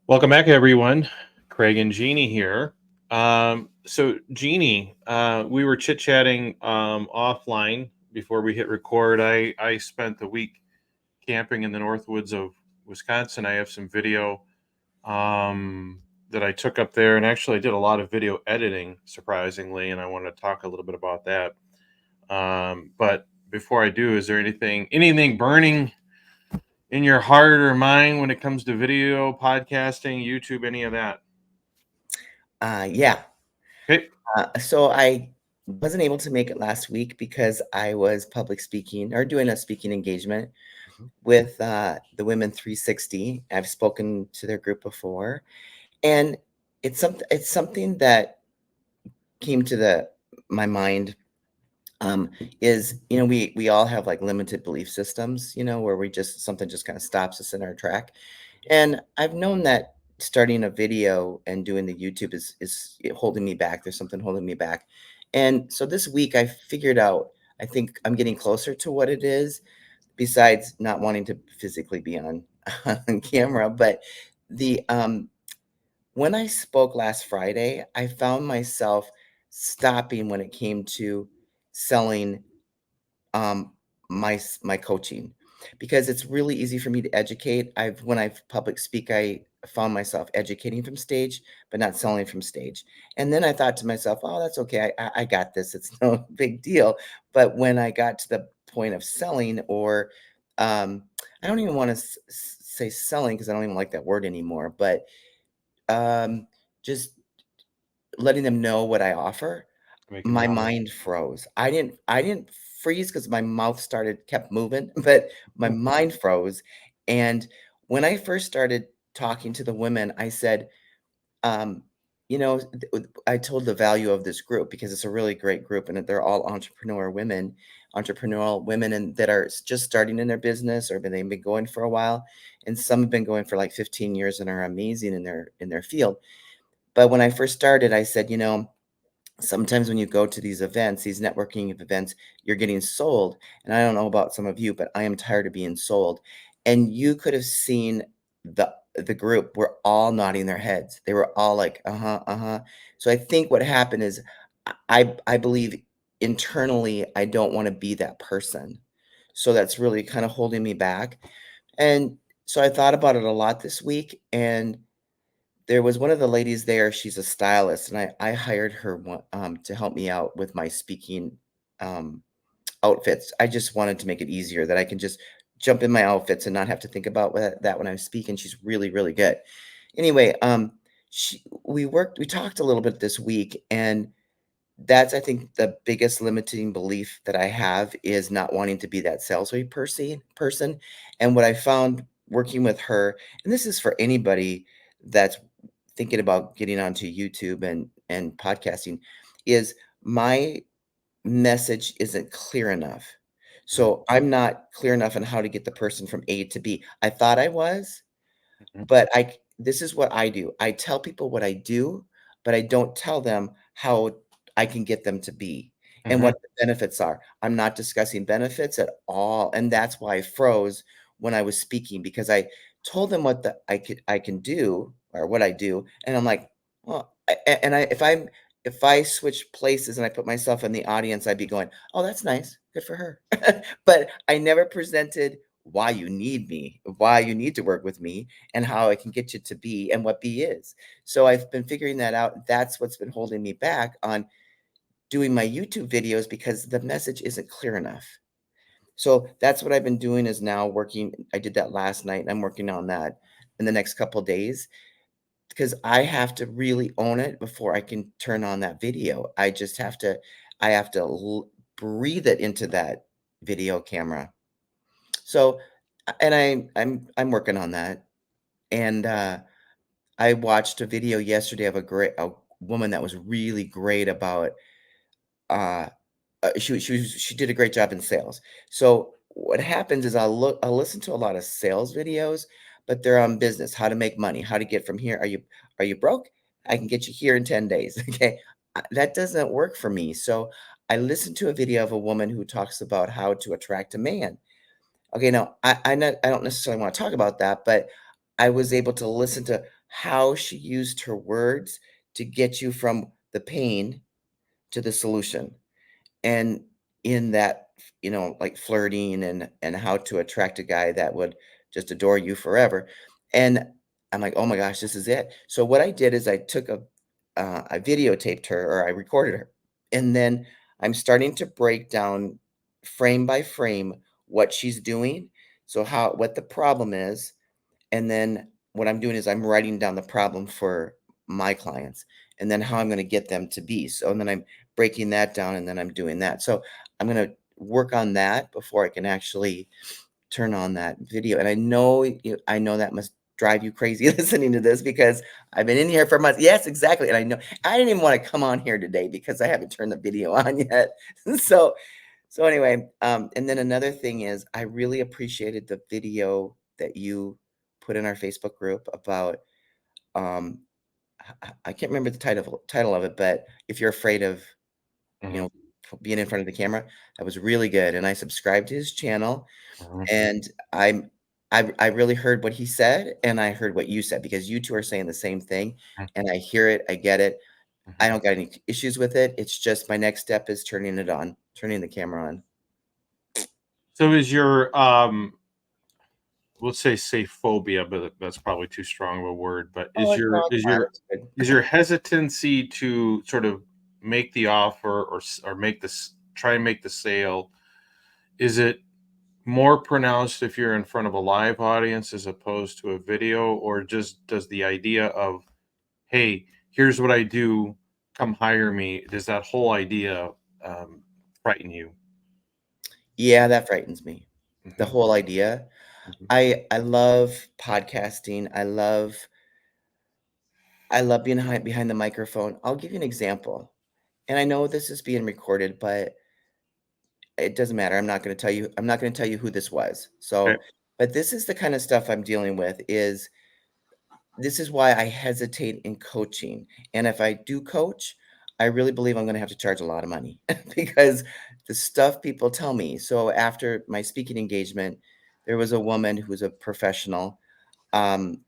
Welcome back, everyone. Craig and Jeannie here. So Jeannie, we were chit chatting offline before we hit record. I spent the week camping in the north woods of Wisconsin. I have some video that I took up there, and actually I did a lot of video editing, surprisingly, and I want to talk a little bit about that. But before I do, is there anything burning in your heart or mind when it comes to video, podcasting, YouTube, any of that? Yeah. Okay. So I wasn't able to make it last week because I was public speaking or doing a speaking engagement Mhm. with the Women 360. I've spoken to their group before, and it's something that came to the my mind. Is we all have like limited belief systems, where we just something just kind of stops us in our track. And I've known that starting a video and doing the YouTube is holding me back. There's something holding me back. And so this week I figured out, I think I'm getting closer to what it is, besides not wanting to physically be on, on camera. But the when I spoke last Friday, I found myself stopping when it came to selling my coaching, because it's really easy for me to educate. When I public speak, I found myself educating from stage, but not selling from stage. And then I thought to myself, oh, that's okay. I got this. It's no big deal. But when I got to the point of selling, or I don't even want to say selling, because I don't even like that word anymore, but um, just letting them know what I offer, Making it my clear. mind froze. I didn't freeze because my mouth kept moving, but my mind froze. And when I first started talking to the women, I said, um, I told the value of this group, because it's a really great group, and that they're all entrepreneurial women, and that are just starting in their business, or they've been going for a while, and some have been going for like 15 years and are amazing in their field. But when I first started, I said, sometimes when you go to these events, these networking events, you're getting sold. And I don't know about some of you, but I am tired of being sold. And you could have seen the group were all nodding their heads. They were all like, uh-huh, uh-huh. So I think what happened is, I believe internally I don't want to be that person. So that's really kind of holding me back. And so I thought about it a lot this week, and there was one of the ladies there. She's a stylist, and I hired her to help me out with my speaking um, outfits. I just wanted to make it easier, that I can just jump in my outfits and not have to think about that when I'm speaking. She's really, really good. Anyway, we talked a little bit this week, and that's, I think, the biggest limiting belief that I have, is not wanting to be that salesy person. And what I found working with her, and this is for anybody that's thinking about getting onto YouTube and podcasting, is my message isn't clear enough. Mhm. So I'm not clear enough on how to get the person from A to B. I thought I was, Mhm. but this is what I do. I tell people what I do, but I don't tell them how I can get them to be, and Mhm. what the benefits are. I'm not discussing benefits at all, and that's why I froze when I was speaking, because I told them what I can do, or what I do, and I'm like, well, and if I switch places and I put myself in the audience, I'd be going, oh, that's nice, good for her. But I never presented why you need me, why you need to work with me, and how I can get you to B, and what B is. So I've been figuring that out. That's what's been holding me back on doing my YouTube videos, because the message isn't clear enough. So that's what I've been doing, is now working. I did that last night, and I'm working on that in the next couple days, because I have to really own it before I can turn on that video. I have to breathe it into that video camera. So, and I'm working on that. And I watched a video yesterday of a woman that was really great about uh she did a great job in sales. So what happens is, I'll listen to a lot of sales videos, but they're on business, how to make money, how to get from here. Are you broke? I can get you here in 10 days. Okay. That doesn't work for me. So I listened to a video of a woman who talks about how to attract a man. Okay, now I don't necessarily want to talk about that, but I was able to listen to how she used her words to get you from the pain to the solution. And in that, like flirting and how to attract a guy that would just adore you forever. And I'm like, "Oh my gosh, this is it." So what I did is I videotaped her or I recorded her. And then I'm starting to break down frame by frame what she's doing. So what the problem is, and then what I'm doing is I'm writing down the problem for my clients and then how I'm going to get them to be. So, and then I'm breaking that down and then I'm doing that. So I'm going to work on that before I can actually turn on that video. And I know that must drive you crazy listening to this because I've been in here for months. Yes, exactly. And I know I didn't even want to come on here today because I haven't turned the video on yet. so so anyway, and then another thing is I really appreciated the video that you put in our Facebook group about um I can't remember the title of it, but if you're afraid of, you Mhm, know, being in front of the camera, that was really good. And I subscribed to his channel mhm, and I really heard what he said and I heard what you said because you two are saying the same thing mhm, and I hear it, I get it. I mhm. don't got any issues with it. It's just my next step is turning the camera on. So is your let's say phobia, but that's probably too strong of a word. But Oh, is no, your it's is fine. your It's good. is your hesitancy to sort of make the offer or make this try and make the sale, is it more pronounced if you're in front of a live audience as opposed to a video, or just does the idea of, hey, here's what I do, come hire me, does that whole idea frighten you? Yeah, that frightens me. The Hmm. whole idea. Hmm. I love podcasting. I love being behind the microphone. I'll give you an example. And I know this is being recorded, but it doesn't matter. I'm not going to tell you who this was. Okay. So, but this is the kind of stuff I'm dealing with is this is why I hesitate in coaching. And if I do coach, I really believe I'm going to have to charge a lot of money because the stuff people tell me. So after my speaking engagement, there was a woman who was a professional, um,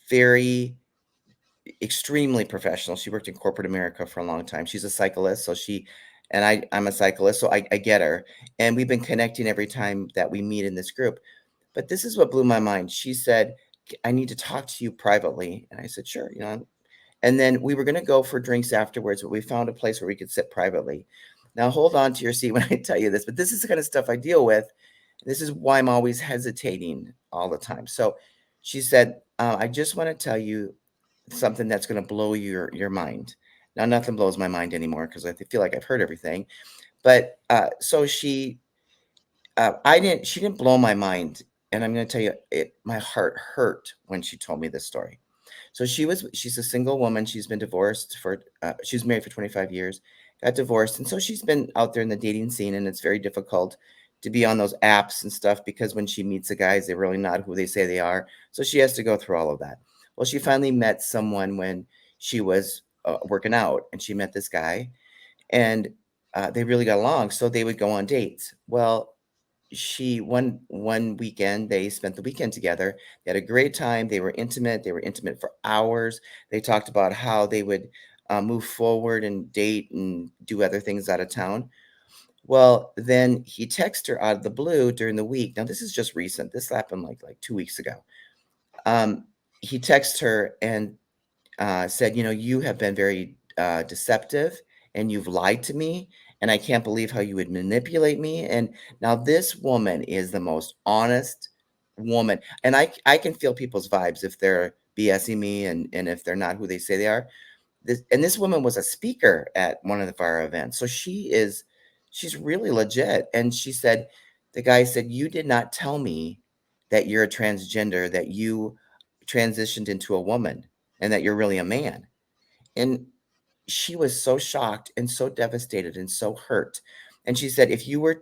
very extremely professional. She worked in corporate America for a long time. She's a cyclist, so I'm a cyclist, so I get her. And we've been connecting every time that we meet in this group. But this is what blew my mind. She said, I need to talk to you privately. And I said, sure, and then we were going to go for drinks afterwards, but we found a place where we could sit privately. Now, hold on to your seat when I tell you this, but this is the kind of stuff I deal with. This is why I'm always hesitating all the time. So she said, I just want to tell you something that's going to blow your mind. Now, nothing blows my mind anymore because I feel like I've heard everything. But so she didn't blow my mind. And I'm going to tell you, my heart hurt when she told me this story. So she's a single woman. She's been divorced she was married for 25 years, got divorced. And so she's been out there in the dating scene and it's very difficult to be on those apps and stuff because when she meets the guys, they're really not who they say they are. So she has to go through all of that. Well, she finally met someone when she was working out and she met this guy and they really got along. So they would go on dates. Well, she one weekend they spent the weekend together. They had a great time. They were intimate for hours. They talked about how they would move forward and date and do other things out of town. Well, then he texted her out of the blue during the week. Now this is just recent. This happened like 2 weeks ago. um, he texted her and said, you have been very deceptive and you've lied to me. And I can't believe how you would manipulate me. And now this woman is the most honest woman. And I can feel people's vibes if they're BSing me and if they're not who they say they are. This woman was a speaker at one of our events. So she's really legit. And she said, the guy said, you did not tell me that you're a transgender, that you transitioned into a woman and that you're really a man. And she was so shocked and so devastated and so hurt. And she said, if you were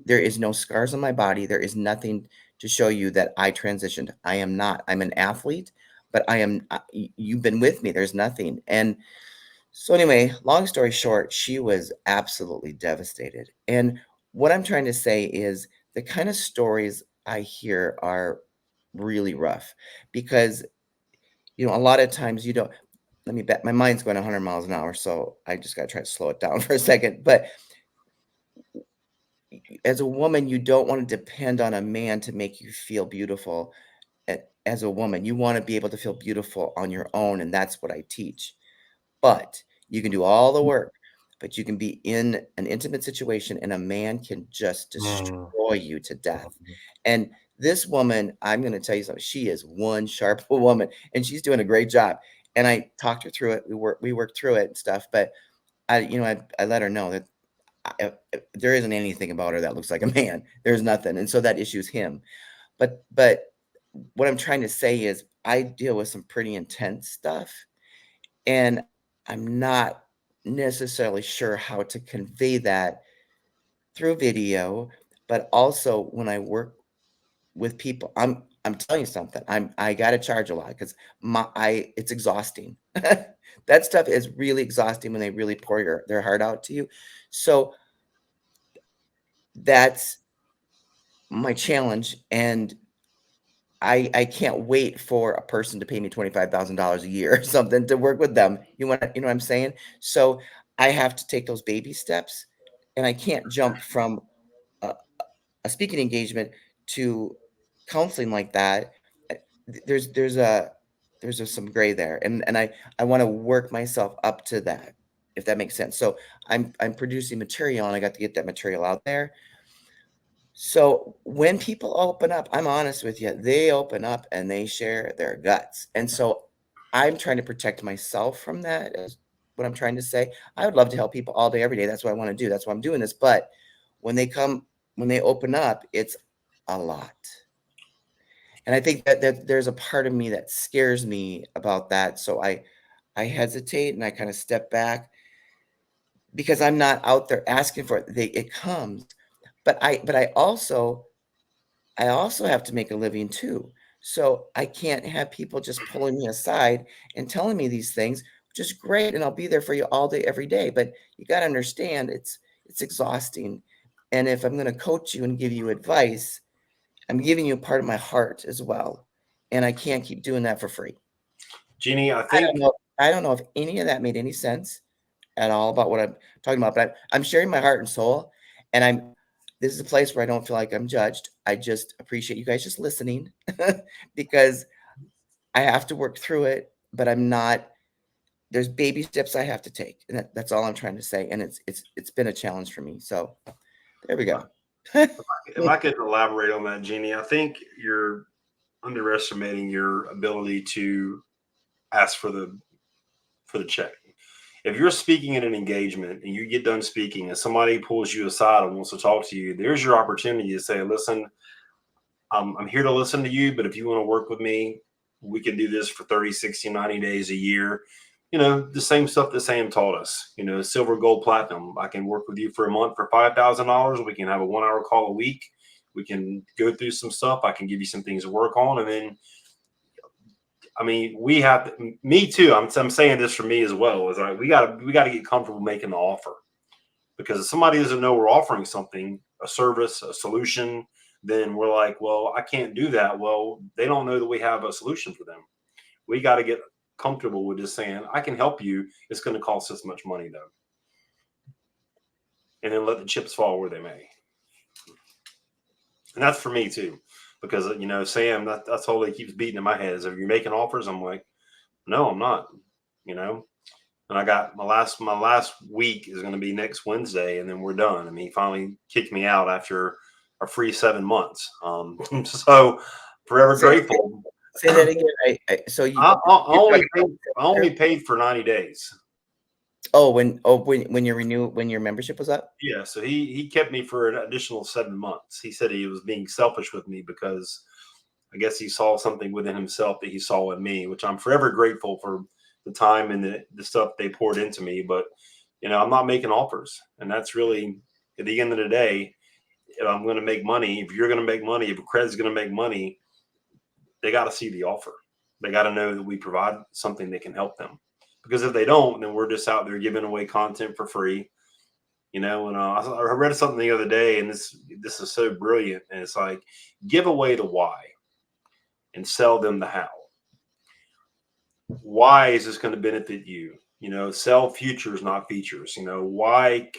there is no scars on my body. There is nothing to show you that I transitioned. I am not. I'm an athlete, but you've been with me. There's nothing. And so anyway, long story short, she was absolutely devastated. And what I'm trying to say is the kind of stories I hear are really rough because a lot of times you don't. Let me bet my mind's going 100 miles an hour, so I just got to try to slow it down for a second. But as a woman, you don't want to depend on a man to make you feel beautiful. As a woman, you want to be able to feel beautiful on your own, and that's what I teach. But you can do all the work, but you can be in an intimate situation and a man can just Mm. destroy you to death. And this woman, I'm going to tell you something. She is one sharp woman and she's doing a great job. And I talked her through it. We worked through it and stuff, but I let her know that there isn't anything about her that looks like a man. There's nothing. And so that issue's him. But what I'm trying to say is I deal with some pretty intense stuff and I'm not necessarily sure how to convey that through video, but also when I work with people, I'm telling you something. I gotta charge a lot because it's exhausting. That stuff is really exhausting when they really pour their heart out to you. So that's my challenge, and I can't wait for a person to pay me $25,000 a year or something to work with them. You know what I'm saying? So I have to take those baby steps, and I can't jump from a, a speaking engagement to counseling like that. Uh, there's some gray there, and I want to work myself up to that, if that makes sense. So I'm producing material, and I got to get that material out there. So when people open up, I'm honest with you, they open up and they share their guts. And so I'm trying to protect myself from that is what I'm trying to say. I would love to help people all day, every day. That's what I want to do. That's why I'm doing this. But when they come, when they open up, it's a lot. And I think that there's a part of me that scares me about that. So I hesitate and I kind of step back because I'm not out there asking for it. It comes. But I also have to make a living too. So I can't have people just pulling me aside and telling me these things, which is great, and I'll be there for you all day, every day. But you got to understand it's exhausting. And if I'm going to coach you and give you advice, I'm giving you a part of my heart as well. And I can't keep doing that for free. Jeannie, I I think don't know. I don't know if any of that made any sense at all about what I'm talking about, but I'm sharing my heart and soul. And this is a place where I don't feel like I'm judged. I just appreciate you guys just listening because I have to work through it, but I'm not, there's baby steps I have to take. And that's all I'm trying to say. And it's been a challenge for me. So there we go. if I could elaborate on that, Jeannie, I think you're underestimating your ability to ask for the check. If you're speaking in an engagement and you get done speaking and somebody pulls you aside and wants to talk to you, there's your opportunity to say, listen, I'm here to listen to you, but if you want to work with me, we can do this for 30, 60, 90 days, a year. The same stuff that Sam taught us, silver, gold, platinum. I can work with you for a month for $5,000. We can have a 1 hour call a week. We can go through some stuff. I can give you some things to work on. And then, I mean, we have, me too. I'm saying this for me as well. Is like, we gotta get comfortable making the offer, because if somebody doesn't know we're offering something, a service, a solution, then we're like, well, I can't do that. Well, they don't know that we have a solution for them. We got to get comfortable with just saying, I can help you. It's going to cost this much money though. And then let the chips fall where they may. And that's for me too, because, Sam, that's all he keeps beating in my head is, if you're making offers, I'm like, no, I'm not, and I got my last week is going to be next Wednesday, and then we're done. I mean, he finally kicked me out after a free 7 months. So forever Say, grateful. say that again. So I only paid for 90 days. when your membership was up? Yeah. So he kept me for an additional 7 months. He said he was being selfish with me because I guess he saw something within himself that he saw in me, which I'm forever grateful for the time and the stuff they poured into me. But, I'm not making offers. And that's really, at the end of the day, if I'm going to make money, if you're going to make money, if Cred's going to make money, they got to see the offer. They got to know that we provide something that can help them. Because if they don't, then we're just out there giving away content for free. And I read something the other day, and this is so brilliant. And it's like, give away the why and sell them the how. why is this going to benefit you? Sell futures, not features. Why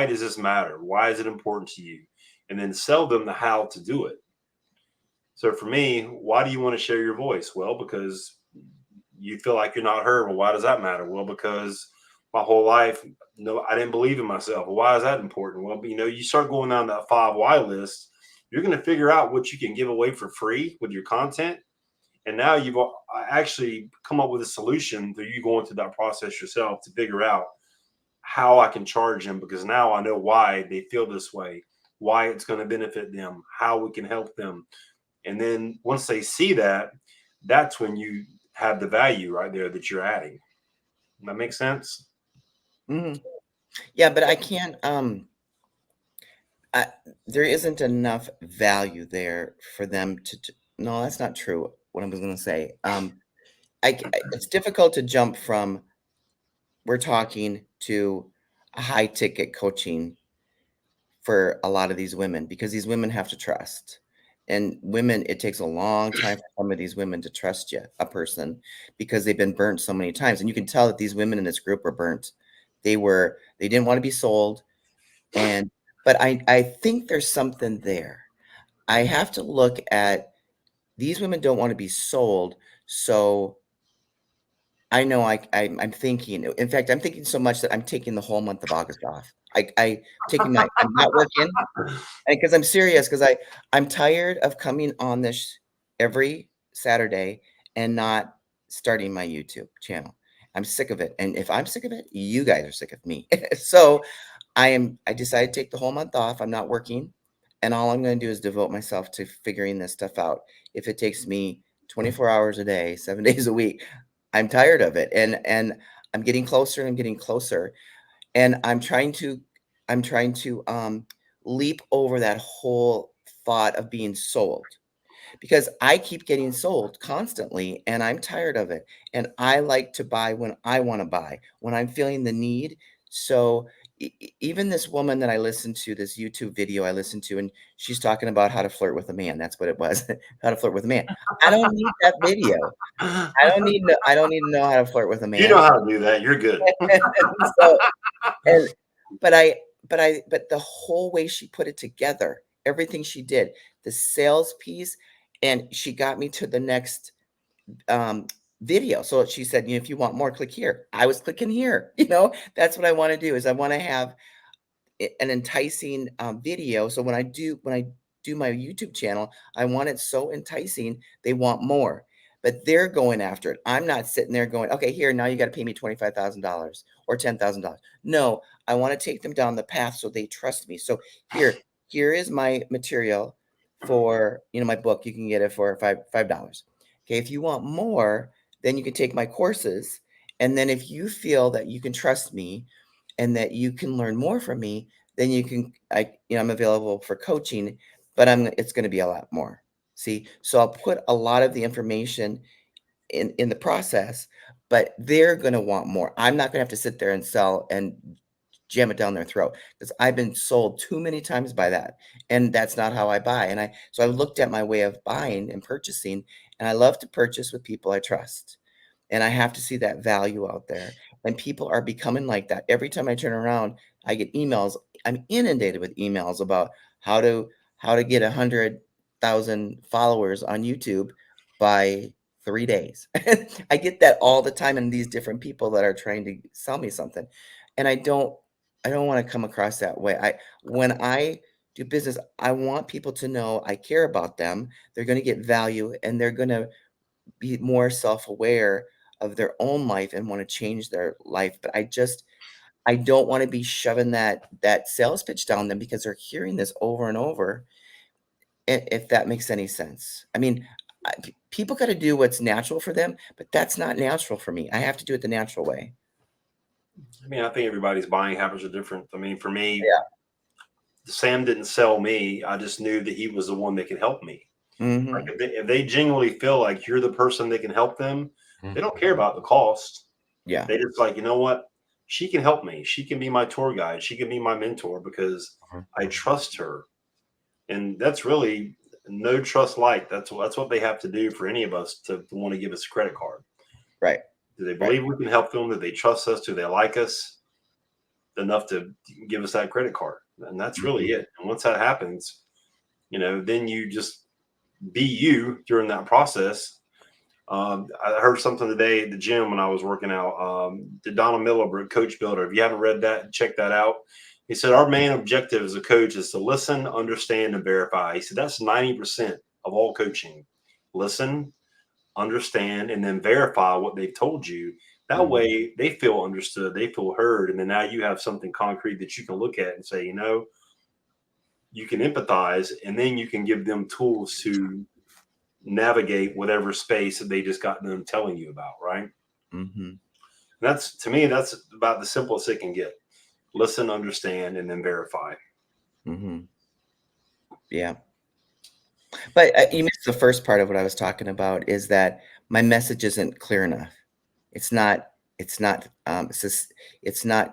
does this matter? Why is it important to you? And then sell them the how to do it. So for me, why do you want to share your voice? Well, because you feel like you're not heard. Well, why does that matter? Well, because my whole life, no, I didn't believe in myself. Well, why is that important? Well, you start going down that 5 why list, you're going to figure out what you can give away for free with your content. And now you've actually come up with a solution through you going through that process yourself to figure out how I can charge them, because now I know why they feel this way, why it's going to benefit them, how we can help them. And then once they see that, that's when you have the value right there that you're adding. That makes sense? Mm-hmm. Yeah, but I can't, there isn't enough value there for them no, that's not true. What I was going to say, it's difficult to jump from we're talking to a high ticket coaching for a lot of these women, because these women have to trust. And women, it takes a long time for some of these women to trust a person, because they've been burnt so many times. And you can tell that these women in this group were burnt. They didn't want to be sold. But I think there's something there. I have to look at, these women don't want to be sold. So I know I'm thinking, in fact, I'm thinking so much that I'm taking the whole month of August off. I'm not working, because I'm serious, because I'm tired of coming on this every Saturday and not starting my YouTube channel. I'm sick of it. And if I'm sick of it, you guys are sick of me. So I decided to take the whole month off. I'm not working. And all I'm going to do is devote myself to figuring this stuff out. If it takes me 24 hours a day, 7 days a week, I'm tired of it. And I'm getting closer and I'm getting closer. And I'm trying to leap over that whole thought of being sold, because I keep getting sold constantly and I'm tired of it. And I like to buy when I want to buy, when I'm feeling the need. So even this woman that I listened to, this YouTube video I listened to, and she's talking about how to flirt with a man. That's what it was. How to flirt with a man. I don't need that video. I don't need to know how to flirt with a You know man. how to do that. You're good. So, and but the whole way she put it together, everything she did, the sales piece, and she got me to the next video. So she said, if you want more, click here. I was clicking here. That's what I want to do, is I want to have an enticing video. So when I do my YouTube channel, I want it so enticing, they want more. But they're going after it. I'm not sitting there going, okay, here, now you got to pay me $25,000 or $10,000. No, I want to take them down the path so they trust me. So here is my material for, my book. You can get it for $5. Okay, if you want more, then you can take my courses. And then if you feel that you can trust me and that you can learn more from me, then I'm available for coaching, but it's going to be a lot more. See, so I'll put a lot of the information in the process, but they're going to want more. I'm not going to have to sit there and sell and jam it down their throat, because I've been sold too many times by that. And that's not how I buy. So I looked at my way of buying and purchasing, and I love to purchase with people I trust. And I have to see that value out there. And people are becoming like that. Every time I turn around, I get emails. I'm inundated with emails about how to get 100,000 followers on YouTube by 3 days. I get that all the time, and these different people that are trying to sell me something. And I don't want to come across that way. When I do business, I want people to know I care about them. They're going to get value, and they're going to be more self-aware of their own life and want to change their life. But I don't want to be shoving that sales pitch down them, because they're hearing this over and over. If that makes any sense. I mean, people got to do what's natural for them, but that's not natural for me. I have to do it the natural way. I think everybody's buying habits are different. For me, Yeah. Sam didn't sell me. I just knew that he was the one that could help me. Mm-hmm. Like if they genuinely feel like you're the person that can help them, they don't care about the cost. Yeah. They just like, you know what? She can help me. She can be my tour guide. She can be my mentor because I trust her. And that's really no trust like. That's what they have to do for any of us to want to give us a credit card. Right. Do they believe we can help them? Do they trust us? Do they like us enough to give us that credit card? And that's really it. And once that happens, then you just be you during that process. I heard something today at the gym when I was working out. The Donald Millibrook Coach Builder. If you haven't read that, check that out. He said our main objective as a coach is to listen, understand, and verify. He said that's 90% of all coaching. Listen, understand, and then verify what they've told you. That way they feel understood, they feel heard, and then now you have something concrete that you can look at and say, you can empathize, and then you can give them tools to navigate whatever space that they just got them telling you about, right? That's, to me, that's about the simplest it can get. Listen, understand, and then verify. Yeah. But you missed the first part of what I was talking about, is that my message isn't clear enough. It's not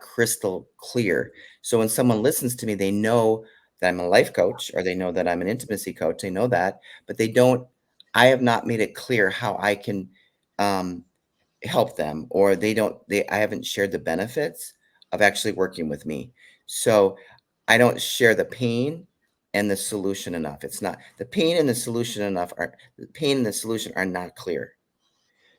crystal clear. So when someone listens to me, they know that I'm a life coach, or they know that I'm an intimacy coach. They know that, but I have not made it clear how I can help them, or I haven't shared the benefits of actually working with me. So I don't share the pain and the solution enough. It's not the pain and the solution are not clear.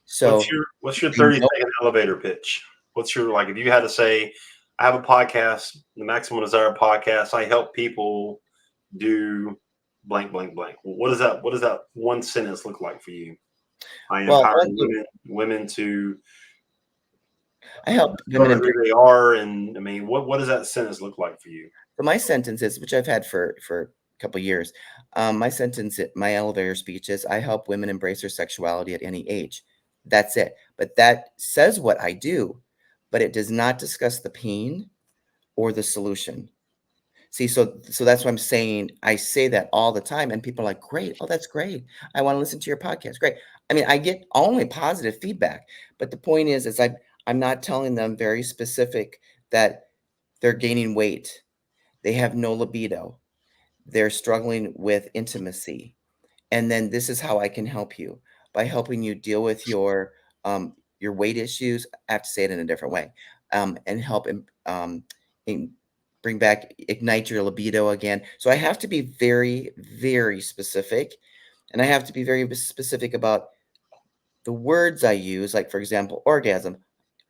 So What's your 30-second elevator pitch? What's your, like, if you had to say, I have a podcast, the Maximum Desire podcast, I help people do blank, blank, blank. What does that one sentence look like for you? I empower women to I help women who they are, and I mean, what does that sentence look like for you? So my sentence is, which I've had for a couple of years, my elevator speech is, I help women embrace their sexuality at any age. That's it. But that says what I do, but it does not discuss the pain or the solution. See, so that's what I'm saying. I say that all the time, and people are like, great. Oh, that's great. I want to listen to your podcast. Great. I mean, I get only positive feedback, but the point is I'm not telling them very specific that they're gaining weight. They have no libido. They're struggling with intimacy. And then this is how I can help you, by helping you deal with your weight issues. I have to say it in a different way, and help ignite your libido again. So I have to be very, very specific, and I have to be very specific about the words I use. Like, for example, orgasm.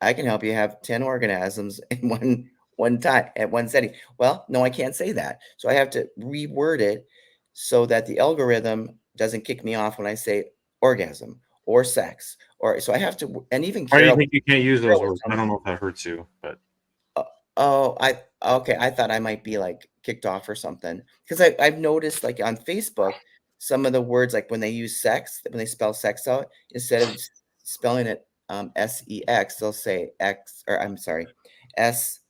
I can help you have 10 orgasms in one time at one setting. Well, no, I can't say that. So I have to reword it so that the algorithm doesn't kick me off when I say orgasm or sex. So I have to, and even Why do you Carol. think you can't use those words? I don't know if that hurts you, but Okay. I thought I might be like kicked off or something, because I've noticed, like, on Facebook, some of the words, like when they use sex, when they spell sex out, instead of spelling it sex, they'll say X, or I'm sorry, S,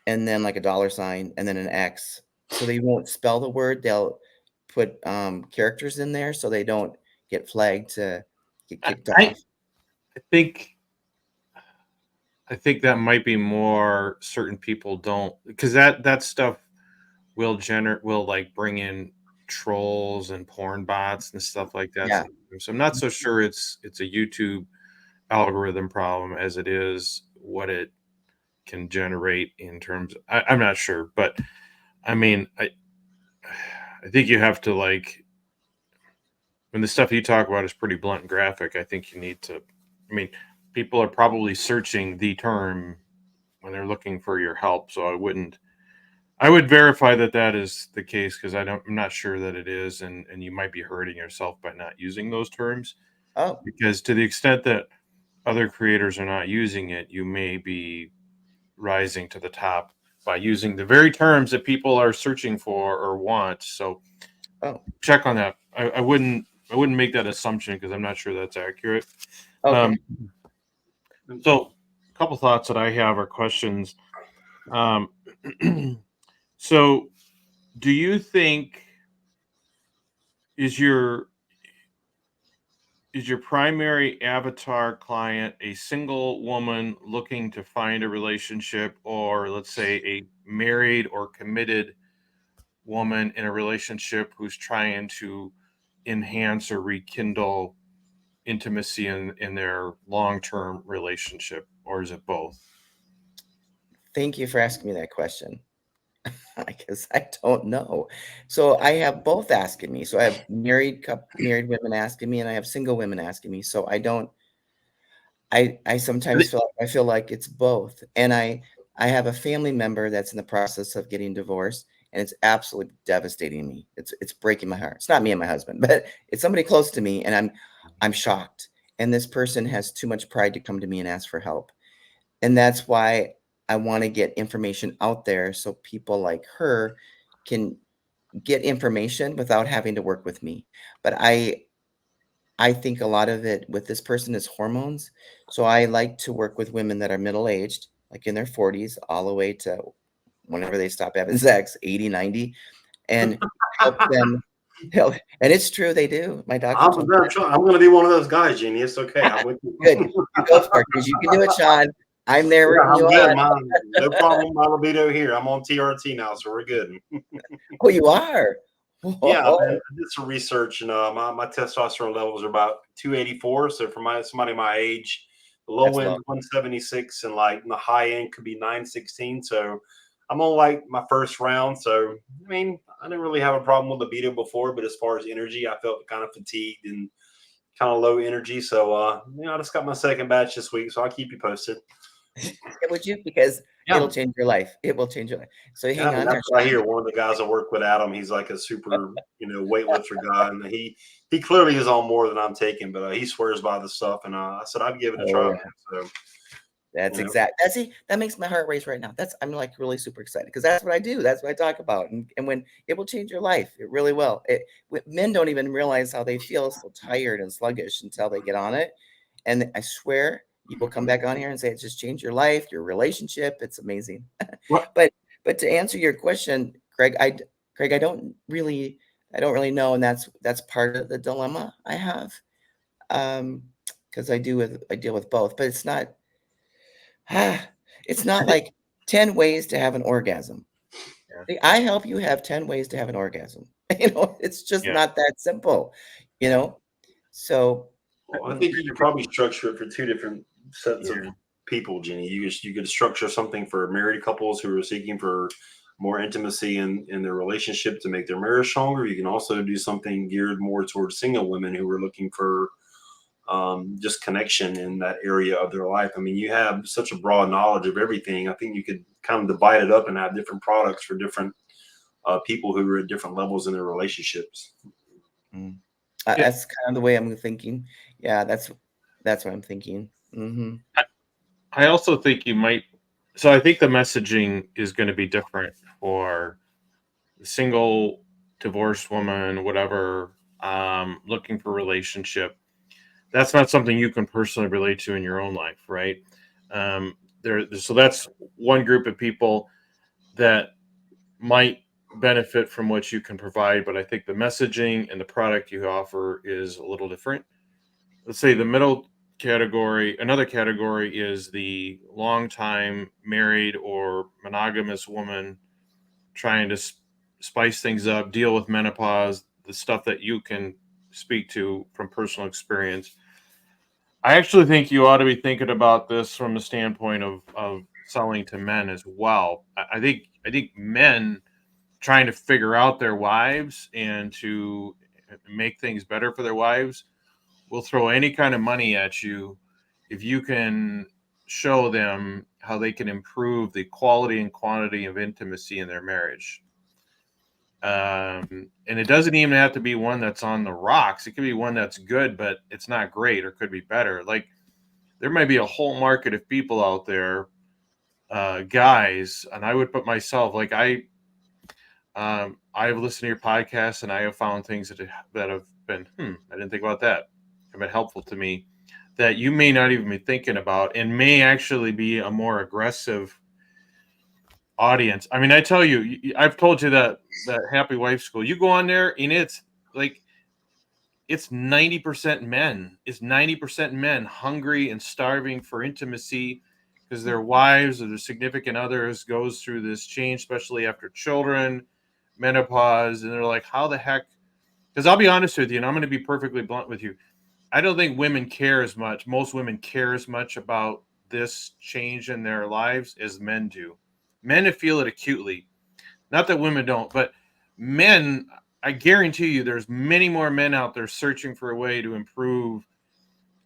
and then like a dollar sign and then an X. So they won't spell the word. They'll put characters in there so they don't get flagged to get kicked off. I think that might be more certain people don't, because that stuff will like bring in trolls and porn bots and stuff like that. Yeah. So I'm not so sure it's a YouTube algorithm problem as it is what it can generate in terms. I'm not sure, but I mean, I think you have to, like, when the stuff you talk about is pretty blunt and graphic, I think you need to. I mean, people are probably searching the term when they're looking for your help, so I would verify that is the case, because I'm not sure that it is, and you might be hurting yourself by not using those terms. Oh. Because to the extent that other creators are not using it, you may be rising to the top by using the very terms that people are searching for or want. So check on that. I wouldn't make that assumption, because I'm not sure that's accurate. Okay. So a couple thoughts that I have are questions. So do you think is your primary avatar client a single woman looking to find a relationship, or let's say a married or committed woman in a relationship who's trying to enhance or rekindle intimacy in their long-term relationship, or is it both? Thank you for asking me that question. Because I don't know. So I have both asking me. So I have married women asking me, and I have single women asking me. So I don't. I sometimes feel like it's both. And I have a family member that's in the process of getting divorced, and it's absolutely devastating me. It's breaking my heart. It's not me and my husband, but it's somebody close to me, and I'm shocked. And this person has too much pride to come to me and ask for help. And that's why I want to get information out there so people like her can get information without having to work with me. But I think a lot of it with this person is hormones. So I like to work with women that are middle-aged, like in their 40s, all the way to whenever they stop having sex, 80, 90, and help them. And it's true, they do. My doctor told me I'm going to be one of those guys, Jeannie. It's okay. I'm with you. good. You go for it because you can do it, Sean. I'm there Yeah, rooting you I'm good. on. No problem. My libido here. I'm on TRT now, so we're good. Oh, you are. Yeah, Whoa. man, I did some research, and my testosterone levels are about 284. So for somebody my age, the low That's end low. 176, and like the high end could be 916. So I'm on like my first round. So I mean, I didn't really have a problem with libido before, but as far as energy, I felt kind of fatigued and kind of low energy. So I just got my second batch this week, so I'll keep you posted. Would you? Because Yeah. it'll change your life. It will change your life. So Yeah, hang on that's there, what I Sean. hear. One of the guys I work with, Adam, he's like a super, weightlifter guy, and he clearly is on more than I'm taking, but he swears by the stuff. And I said I'd give it a Oh, try, yeah. man. So That's you know, exact. That's see, that makes my heart race right now. I'm like really super excited because that's what I do. That's what I talk about. And when it will change your life, it really will. Men don't even realize how they feel so tired and sluggish until they get on it. And I swear, you will come back on here and say it just changed your life, your relationship. It's amazing. What? But to answer your question, Greg, I don't really know, and that's part of the dilemma I have. Because I deal with both, but it's not. It's not like 10 ways to have an orgasm. Yeah. I help you have 10 ways to have an orgasm. It's just Yeah. not that simple, you know? So, well, I think you could probably structure it for two different sets of Yeah. people, Jenny. You could structure something for married couples who are seeking for more intimacy in their relationship to make their marriage stronger. You can also do something geared more towards single women who are looking for just connection in that area of their life. I mean, you have such a broad knowledge of everything. I think you could kind of divide it up and have different products for different people who are at different levels in their relationships. mm, Yeah. that's kind of the way I'm thinking. Yeah, that's what I'm thinking. Mhm. I also think you might. So I think the messaging is going to be different for the single, divorced woman, whatever, looking for a relationship. That's not something you can personally relate to in your own life, right? So that's one group of people that might benefit from what you can provide, but I think the messaging and the product you offer is a little different. Let's say the middle category, another category is the long time married or monogamous woman trying to spice things up, deal with menopause, the stuff that you can speak to from personal experience. I actually think you ought to be thinking about this from the standpoint of selling to men as well. I think men trying to figure out their wives and to make things better for their wives will throw any kind of money at you if you can show them how they can improve the quality and quantity of intimacy in their marriage. And it doesn't even have to be one that's on the rocks. It could be one that's good, but it's not great or could be better. Like there might be a whole market of people out there, guys, and I would put myself like I've listened to your podcast and I have found things that have been, I didn't think about that, have been helpful to me that you may not even be thinking about and may actually be a more aggressive audience. I mean, I tell you, I've told you that Happy Wife School, you go on there and it's like, it's 90% men. It's 90% men hungry and starving for intimacy because their wives or their significant others goes through this change, especially after children, menopause, and they're like, how the heck? Because I'll be honest with you, and I'm going to be perfectly blunt with you. I don't think women care as much. Most women care as much about this change in their lives as men do. Men feel it acutely. Not that women don't, but men, I guarantee you, there's many more men out there searching for a way to improve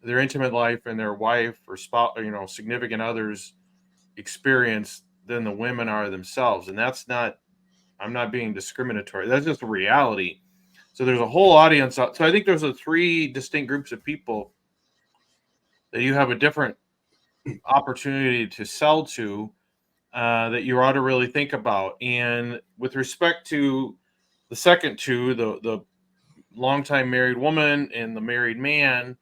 their intimate life and their wife or spouse, significant others experience than the women are themselves. And that's not, I'm not being discriminatory. That's just a reality. So there's a whole audience out. So I think there's three distinct groups of people that you have a different opportunity to sell to, that you ought to really think about. And with respect to the second two, the longtime married woman and the married man,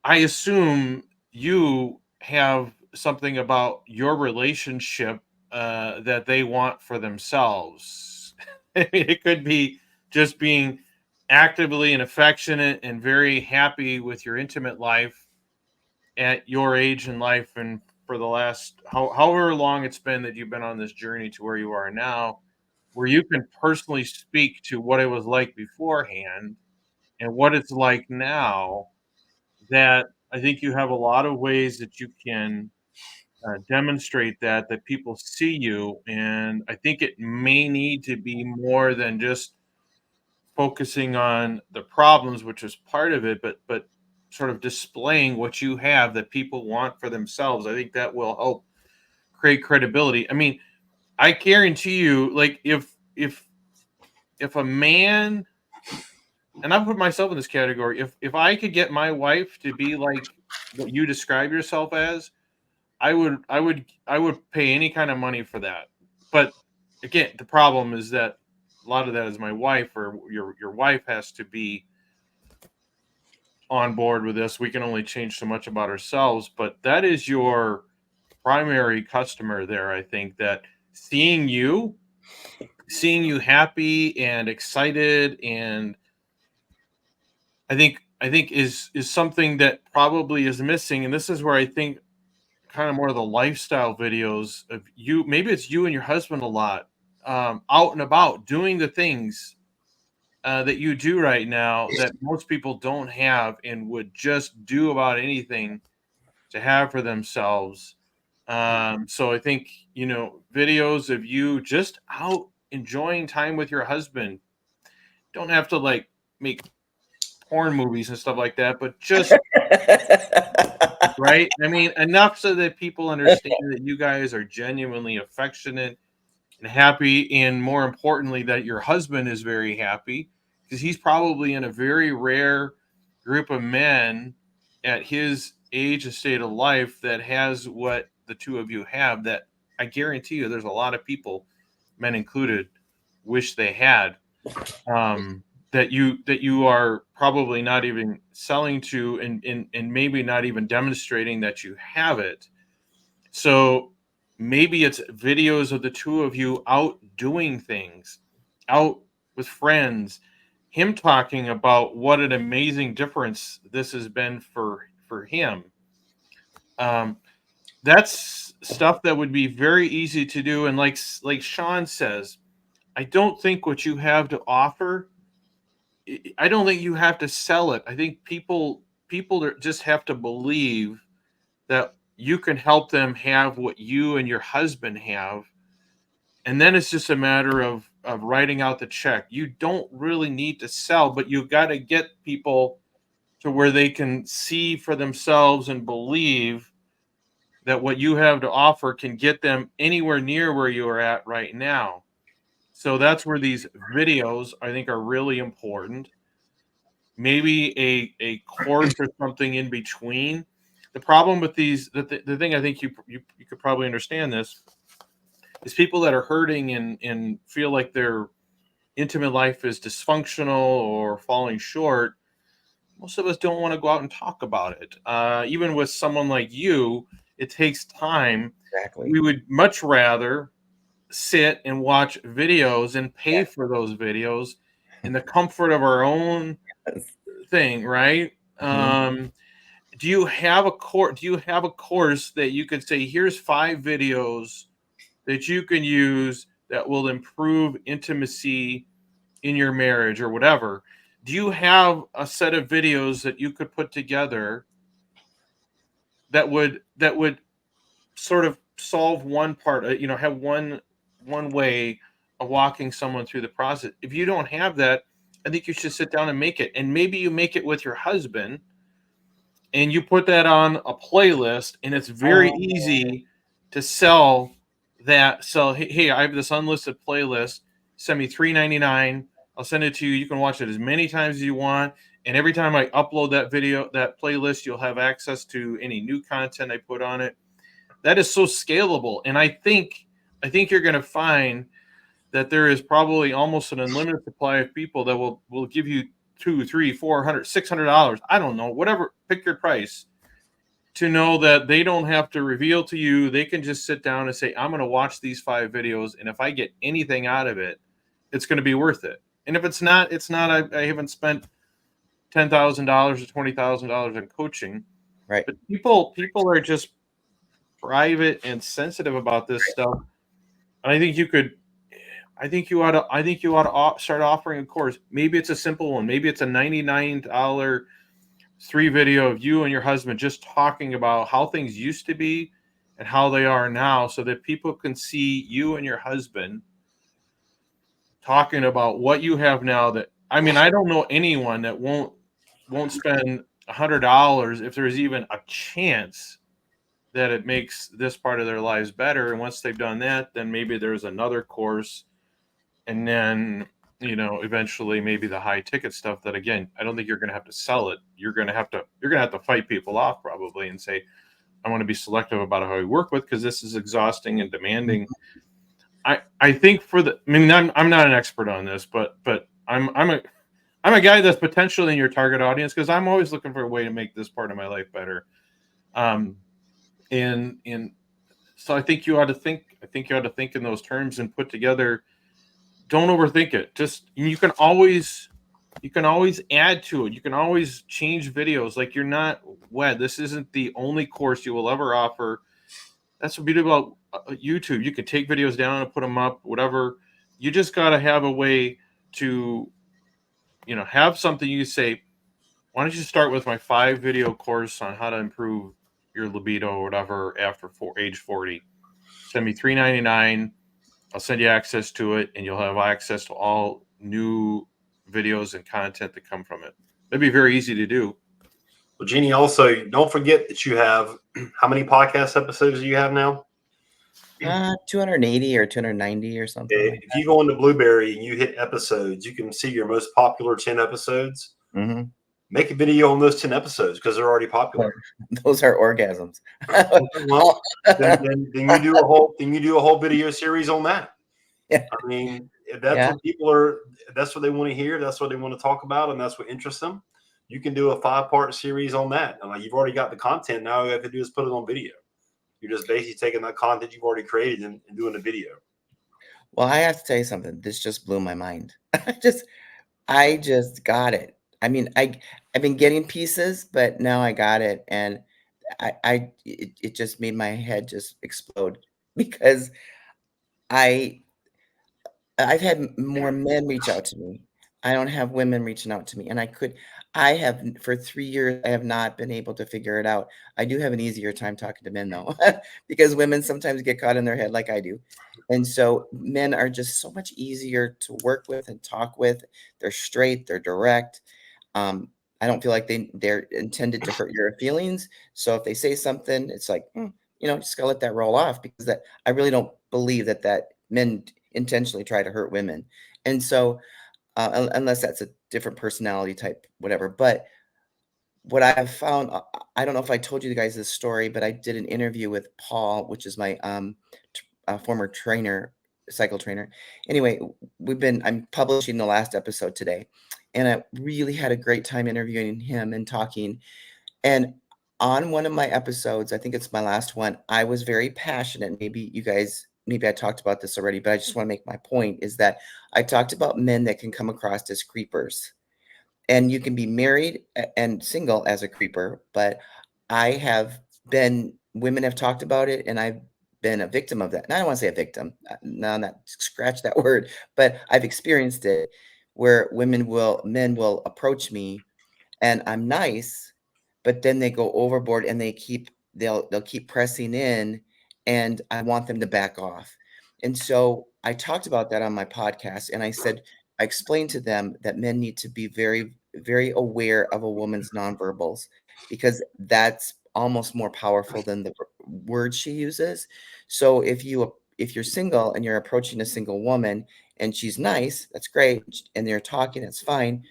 I assume you have something about your relationship that they want for themselves. I mean, it could be just being actively and affectionate and very happy with your intimate life at your age in life, and for the last however long it's been that you've been on this journey to where you are now, where you can personally speak to what it was like beforehand and what it's like now. That I think you have a lot of ways that you can demonstrate that people see you, and I think it may need to be more than just focusing on the problems, which is part of it, but sort of displaying what you have that people want for themselves. I think that will help create credibility. I mean, I guarantee you, like if a man, and I put myself in this category, if I could get my wife to be like what you describe yourself as, I would pay any kind of money for that. But again, the problem is that a lot of that is my wife, or your wife has to be on board with this. We can only change so much about ourselves, but that is your primary customer there. I think that seeing you happy and excited, and I think is something that probably is missing. And this is where I think kind of more of the lifestyle videos of you, maybe it's you and your husband a lot, out and about doing the things that you do right now that most people don't have and would just do about anything to have for themselves. So I think, videos of you just out enjoying time with your husband. Don't have to like make porn movies and stuff like that, but just right. I mean, enough so that people understand that you guys are genuinely affectionate and happy, and more importantly, that your husband is very happy, because he's probably in a very rare group of men at his age and state of life that has what the two of you have. That I guarantee you, there's a lot of people, men included, wish they had. That you are probably not even selling to, and maybe not even demonstrating that you have it. So maybe it's videos of the two of you out doing things, out with friends, him talking about what an amazing difference this has been for him. Um, that's stuff that would be very easy to do, and like Sean says, I don't think what you have to offer, I don't think you have to sell it. I think people just have to believe that you can help them have what you and your husband have, and then it's just a matter of writing out the check. You don't really need to sell, but you got to get people to where they can see for themselves and believe that what you have to offer can get them anywhere near where you are at right now. So that's where these videos I think are really important. Maybe a course or something in between. The problem with these, the thing I think you could probably understand this, is people that are hurting and feel like their intimate life is dysfunctional or falling short. Most of us don't want to go out and talk about it. Even with someone like you, it takes time. Exactly. We would much rather sit and watch videos and pay Yeah. for those videos in the comfort of our own thing, right? Mhm. Do you have a course that you could say, here's 5 videos that you can use that will improve intimacy in your marriage or whatever? do you have a set of videos that you could put together that would sort of solve one part, have one way of walking someone through the process? If you don't have that, I think you should sit down and make it. And maybe you make it with your husband and you put that on a playlist, and it's very easy to sell that. Sell, hey, I have this unlisted playlist. Send me $3.99. I'll send it to you. You can watch it as many times as you want. And every time I upload that video, that playlist, you'll have access to any new content I put on it. That is so scalable. And I think you're going to find that there is probably almost an unlimited supply of people that will give you $200, $300, $400, $600. I don't know, whatever, pick your price, to know that they don't have to reveal to you. They can just sit down and say, I'm going to watch these 5 videos. And if I get anything out of it, it's going to be worth it. And if it's not, it's not. I haven't spent $10,000 or $20,000 in coaching. Right. But people are just private and sensitive about this stuff. And I think you ought to start offering a course. Maybe it's a simple one. Maybe it's a $99 3 video of you and your husband just talking about how things used to be and how they are now, so that people can see you and your husband talking about what you have now. That, I mean, I don't know anyone that won't spend $100 if there's even a chance that it makes this part of their lives better. And once they've done that, then maybe there's another course. And then, eventually maybe the high ticket stuff that, again, I don't think you're going to have to sell it. You're going to have to fight people off probably and say, I want to be selective about how we work with, because this is exhausting and demanding. I think I'm not an expert on this, but I'm a guy that's potentially in your target audience, because I'm always looking for a way to make this part of my life better. And so I think you ought to think in those terms and put together. Don't overthink it. Just, you can always add to it. You can always change videos. Like, you're not wed. This isn't the only course you will ever offer. That's what beautiful about YouTube. You can take videos down and put them up, whatever. You just got to have a way to, have something you say, why don't you start with my 5 video course on how to improve your libido or whatever after age 40. Send me $3.99. I'll send you access to it, and you'll have access to all new videos and content that come from it. That'd be very easy to do. Well, Jeannie, also, don't forget that you have, how many podcast episodes do you have now? 280 or 290 or something. If you go into Blueberry and you hit episodes, you can see your most popular 10 episodes. Mm-hmm. Make a video on those 10 episodes, because they're already popular. Those are orgasms. Well, then you do a whole video series on that. Yeah. I mean, if that's what people are, that's what they want to hear, that's what they want to talk about, and that's what interests them, you can do a 5-part series on that. And you've already got the content. Now all you have to do is put it on video. You're just basically taking that content you've already created and doing a video. Well, I have to tell you something. This just blew my mind. I just got it. I mean, I've been getting pieces, but now I got it, and it just made my head just explode, because I've had more men reach out to me. I don't have women reaching out to me, and I have for 3 years, I have not been able to figure it out. I do have an easier time talking to men though, because women sometimes get caught in their head like I do. And so men are just so much easier to work with and talk with. They're straight, they're direct. I don't feel like they're intended to hurt your feelings. So if they say something, it's like, just gotta let that roll off, because I really don't believe that men intentionally try to hurt women. And so unless that's a different personality type, whatever. But what I have found, I don't know if I told you guys this story, but I did an interview with Paul, which is my former trainer, cycle trainer. Anyway, I'm publishing the last episode today, and I really had a great time interviewing him and talking. And on one of my episodes, I think it's my last one, I was very passionate. Maybe I talked about this already, but I just want to make my point, is that I talked about men that can come across as creepers. And you can be married and single as a creeper, but women have talked about it, and I've been a victim of that. And I don't want to say a victim, no, not scratch that word, but I've experienced it, where men will approach me and I'm nice, but then they go overboard and they'll keep pressing in and I want them to back off. And so I talked about that on my podcast and I explained to them that men need to be very, very aware of a woman's nonverbals because that's almost more powerful than the words she uses. So if you're single and you're approaching a single woman and she's nice, that's great, and they're talking, that's fine.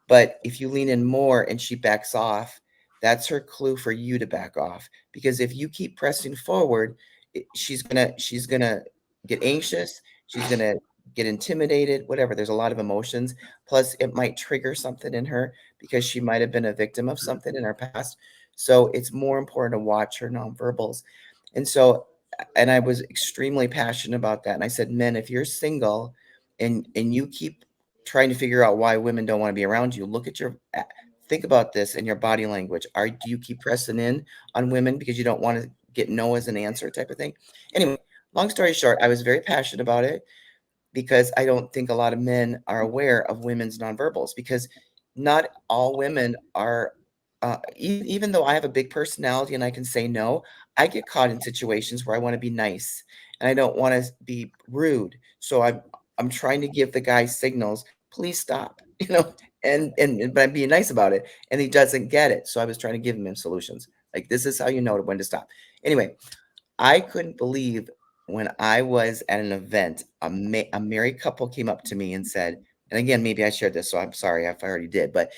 But if you lean in more and she backs off, that's her clue for you to back off. Because if you keep pressing forward, she's gonna get anxious. She's gonna get intimidated. Whatever. There's a lot of emotions. Plus, it might trigger something in her because she might have been a victim of something in her past. So it's more important to watch her nonverbals. And so, and I was extremely passionate about that. And I said, men, if you're single and you keep trying to figure out why women don't want to be around you, look at think about this in your body language. Do you keep pressing in on women because you don't want to get no as an answer type of thing? Anyway, long story short, I was very passionate about it because I don't think a lot of men are aware of women's nonverbals because not all women are. Even though I have a big personality and I can say no, I get caught in situations where I want to be nice and I don't want to be rude. So I'm trying to give the guy signals. Please stop, but I'm being nice about it, and he doesn't get it. So I was trying to give him solutions. Like this is how you know when to stop. Anyway, I couldn't believe when I was at an event, a married couple came up to me and said, and again, maybe I shared this, so I'm sorry if I already did, but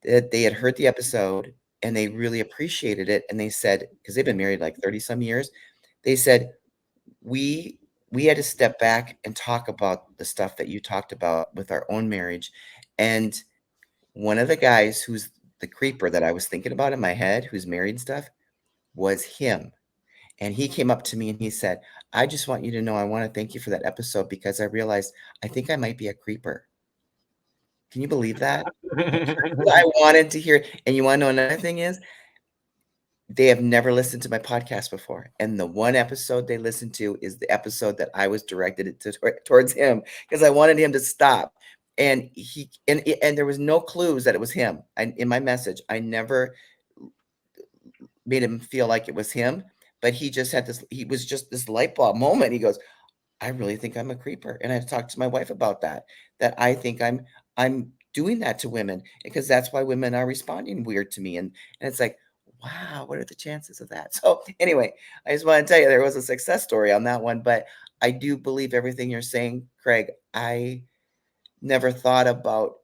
that they had heard the episode and they really appreciated it. And they said, because they've been married like 30 some years, they said, we we had to step back and talk about the stuff that you talked about with our own marriage. And one of the guys who's the creeper that I was thinking about in my head, who's married and stuff, was him. And he came up to me and he said, I just want you to know I want to thank you for that episode because I realized I think I might be a creeper. Can you believe that? I wanted to hear. And you want to know another thing is they have never listened to my podcast before. And the one episode they listened to is the episode that I was directed it towards him because I wanted him to stop. And and there was no clues that it was him. In my message, I never made him feel like it was him, but he was just this light bulb moment. He goes, I really think I'm a creeper. And I've talked to my wife about that I think I'm doing that to women because that's why women are responding weird to me. And it's like, wow, what are the chances of that? So anyway, I just want to tell you there was a success story on that one, but I do believe everything you're saying, Craig. I never thought about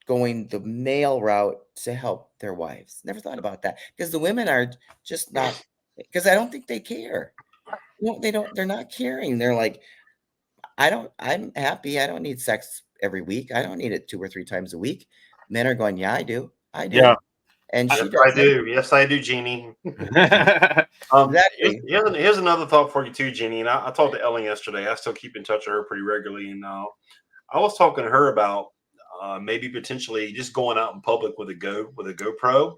going the male route to help their wives. Never thought about that because the women are just not, because I don't think they care. No, they're not caring. They're like, I'm happy. I don't need sex every week. I don't need it 2 or 3 times a week. Men are going, yeah, I do. I do. Yeah. And Yes, she I doesn't. do. Yes, I do, Jeannie. Exactly. Here's another thought for you too, Jeannie. And I talked to Ellen yesterday. I still keep in touch with her pretty regularly, and I was talking to her about maybe potentially just going out in public with a GoPro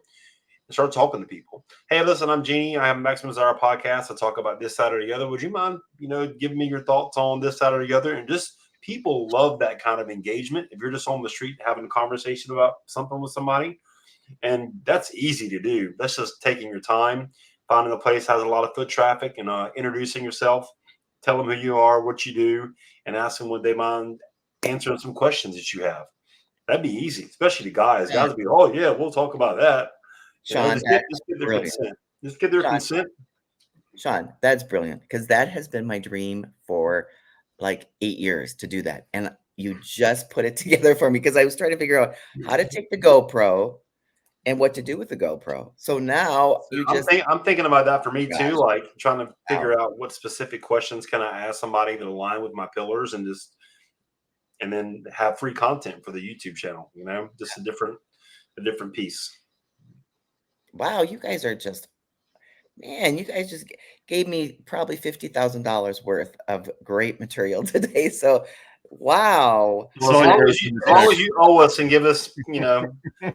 and start talking to people. Hey, listen, I'm Jeannie. I have a Maximum Desire podcast. I talk about this side or the other. Would you mind, giving me your thoughts on this side or the other? And just people love that kind of engagement. If you're just on the street having a conversation about something with somebody, and that's easy to do. That's just taking your time, finding a place that has a lot of foot traffic, and introducing yourself, tell them who you are, what you do, and ask them would they mind answering some questions that you have. That'd be easy, especially the guys. Yeah, Guys would be, oh yeah, we'll talk about that. Sean, Just that's get their brilliant. consent. Just get their Sean, consent. Sean, that's brilliant because that has been my dream for like 8 years to do that. And you just put it together for me because I was trying to figure out how to take the GoPro and what to do with the GoPro. So now So you just, I'm thinking about that for me gosh, too, like trying to wow. figure out what specific questions can I ask somebody that align with my pillars, and then have free content for the YouTube channel. Just a different piece. Wow, you guys are just, man, you guys just gave me probably $50,000 worth of great material today. So, wow. Well, So as long as you owe us and give us, you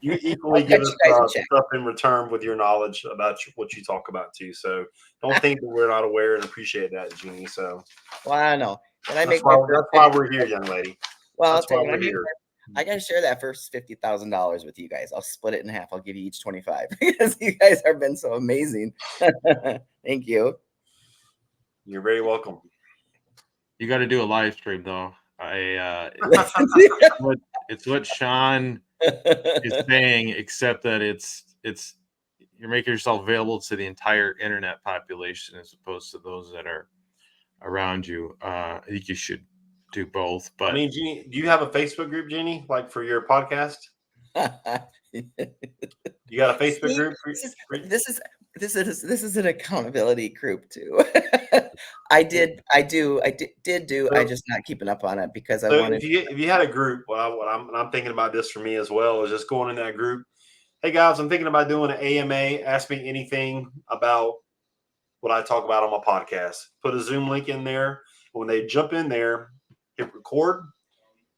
equally I'll give cut us you guys a check. stuff in return with your knowledge about what you talk about too. So don't think that we're not aware and appreciate that, Jeannie. So Well, I don't know. When I that's make my why first that's why video, we're here, young lady. Well, I'll That's tell why you what, we're here. I got to share that first $50,000 with you guys. I'll split it in half. I'll give you each 25 because you guys have been so amazing. Thank you. You're very welcome. You got to do a live stream though. It's what Sean is saying, except that it's you're making yourself available to the entire internet population as opposed to those that are around you. I think you should do both. But I mean, Jeannie, do you have a Facebook group, Jeannie, like for your podcast? You got a Facebook See, group? this is an accountability group too. I did do. I just not keeping up on it because I So wanted. if you had a group, well, I'm thinking about this for me as well, is just going in that group. Hey guys, I'm thinking about doing an AMA. Ask me anything about what I talk about on my podcast. Put a Zoom link in there. When they jump in there, hit record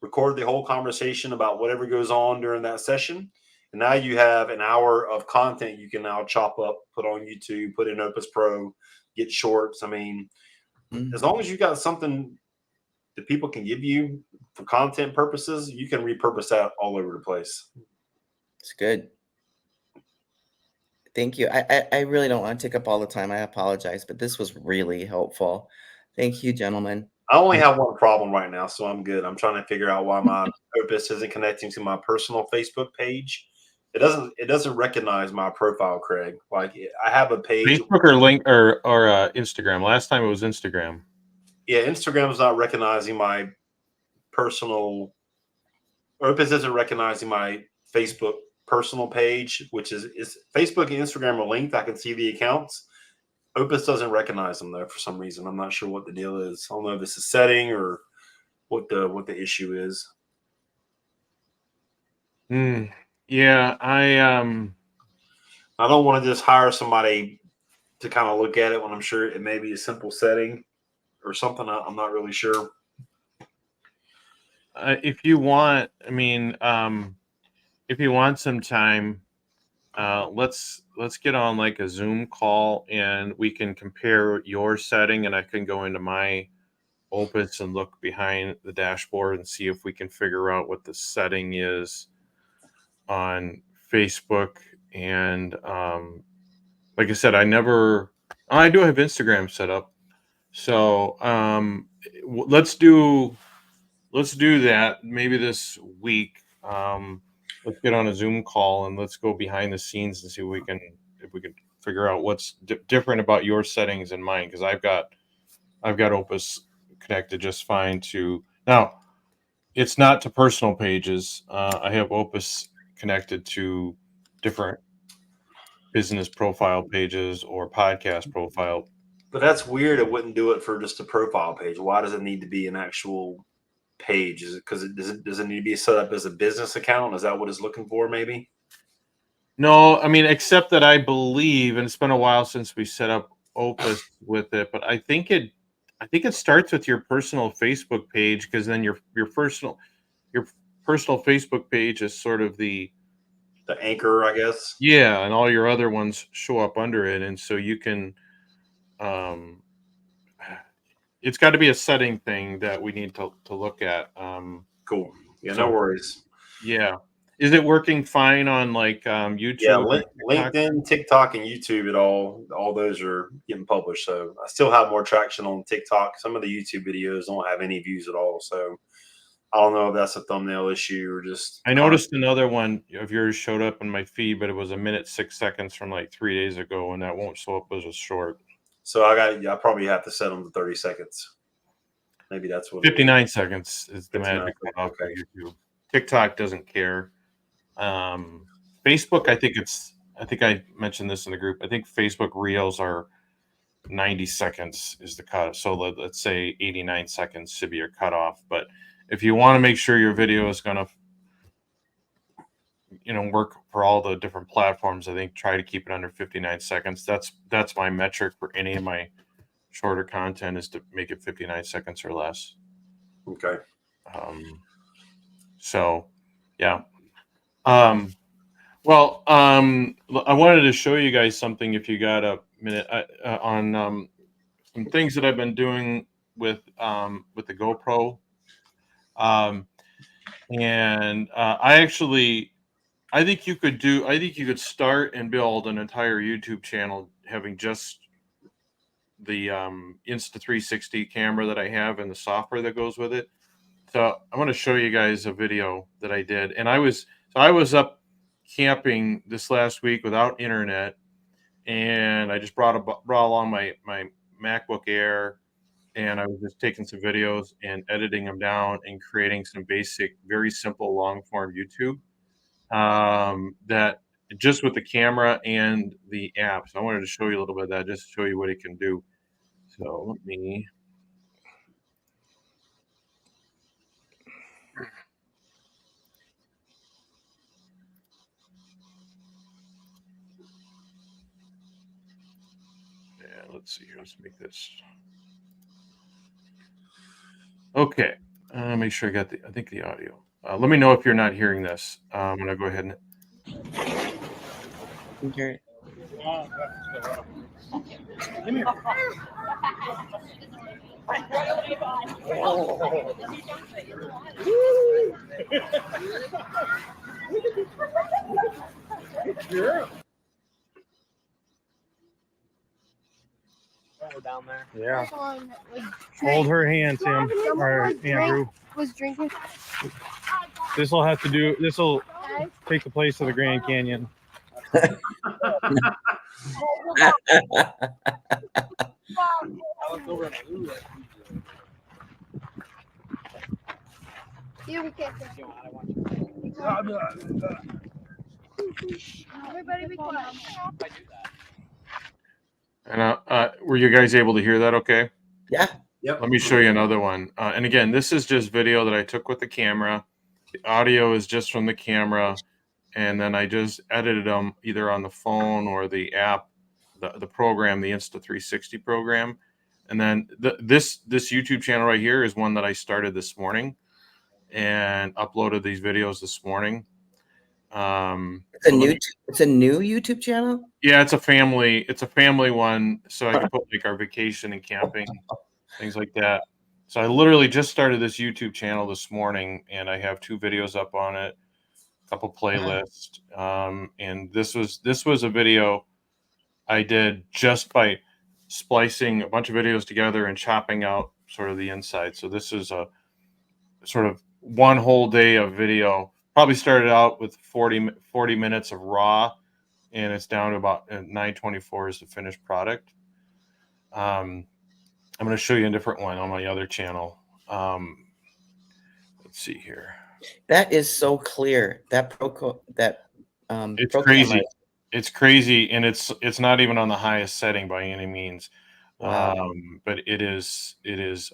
the whole conversation about whatever goes on during that session. And now you have an hour of content you can now chop up, put on YouTube, put in Opus Pro, get shorts. I mean, as long as you got something that people can give you for content purposes, you can repurpose that all over the place. It's good. Thank you. I really don't want to take up all the time. I apologize, but this was really helpful. Thank you, gentlemen. I only have one problem right now, so I'm good. I'm trying to figure out why my Opus isn't connecting to my personal Facebook page. It doesn't recognize my profile, Craig. Like I have a page. Facebook or link or Instagram. Last time it was Instagram. Yeah, Instagram's not recognizing my personal. Opus isn't recognizing my Facebook personal page, which is Facebook and Instagram are linked. I can see the accounts. Opus doesn't recognize them though for some reason. I'm not sure what the deal is. I don't know if it's a setting or what the issue is. Yeah, I don't want to just hire somebody to kind of look at it when I'm sure it may be a simple setting or something. I'm not really sure. If you want, I mean, if you want some time, let's get on like a Zoom call and we can compare your setting, and I can go into my Opus and look behind the dashboard and see if we can figure out what the setting is on Facebook. And like I said, I do have Instagram set up, so let's do that maybe this week. Let's get on a Zoom call and let's go behind the scenes and see if we can figure out what's different about your settings and mine, because I've got Opus connected just fine to now. It's not to personal pages. I have Opus connected to different business profile pages or podcast profile. But that's weird. It wouldn't do it for just a profile page. Why does it need to be an actual page? Is it because does it need to be set up as a business account? Is that what it's looking for? Maybe. No, I mean, except that I believe, and it's been a while since we set up Opus with it, but I think it starts with your personal Facebook page, because then your personal Facebook page is sort of the anchor, I guess. Yeah, and all your other ones show up under it, and so you can. It's got to be a setting thing that we need to look at. Cool. Yeah, no worries. Yeah. Is it working fine on like YouTube? Yeah, LinkedIn, TikTok, and YouTube. All those are getting published. So I still have more traction on TikTok. Some of the YouTube videos don't have any views at all. So I don't know if that's a thumbnail issue or just. I noticed another one of yours showed up in my feed, but it was 1:06 from like 3 days ago, and that won't show up as a short. So I probably have to set them to 30 seconds. Maybe that's what. 59 seconds is the magic cutoff for YouTube. TikTok doesn't care. Facebook, I think I mentioned this in the group. I think Facebook Reels are 90 seconds is the cut. So let's say 89 seconds should be your cutoff. But if you want to make sure your video is going to, work for all the different platforms, I think try to keep it under 59 seconds. That's my metric for any of my shorter content, is to make it 59 seconds or less. Okay. So, yeah. Well, I wanted to show you guys something, if you got a minute, on some things that I've been doing with the GoPro. And I think you could start and build an entire YouTube channel having just the Insta360 camera that I have and the software that goes with it. So I want to show you guys a video that I did, and I was up camping this last week without internet, and I just brought along my MacBook Air, and I was just taking some videos and editing them down and creating some basic, very simple long form YouTube that just with the camera and the app. So I wanted to show you a little bit of that, just to show you what it can do. So let me. Yeah, let's see here. Let's make this. Okay. Make sure I got I think the audio. Let me know if you're not hearing this. I'm going to go ahead and. Okay. Down there. Yeah. Hold her hand, Tim. Or Andrew. Was drinking. This will take the place of the Grand Canyon. You can't. Everybody be quiet. And were you guys able to hear that? Okay. Yeah. Yep. Let me show you another one. And again, this is just video that I took with the camera. The audio is just from the camera, and then I just edited them either on the phone or the app, the program, the Insta360 program. And then this YouTube channel right here is one that I started this morning and uploaded these videos this morning. It's a new YouTube channel. Yeah, it's a family one, so I can put like our vacation and camping, things like that. So I literally just started this YouTube channel this morning, and I have 2 videos up on it, a couple playlists, and this was a video I did just by splicing a bunch of videos together and chopping out sort of the inside. So this is a sort of one whole day of video. Probably started out with 40 minutes of raw, and it's down to about 924 is the finished product. I'm going to show you a different one on my other channel. Let's see here. That is so clear. That It's crazy. It's crazy, and it's not even on the highest setting by any means. Wow. But it is. Let's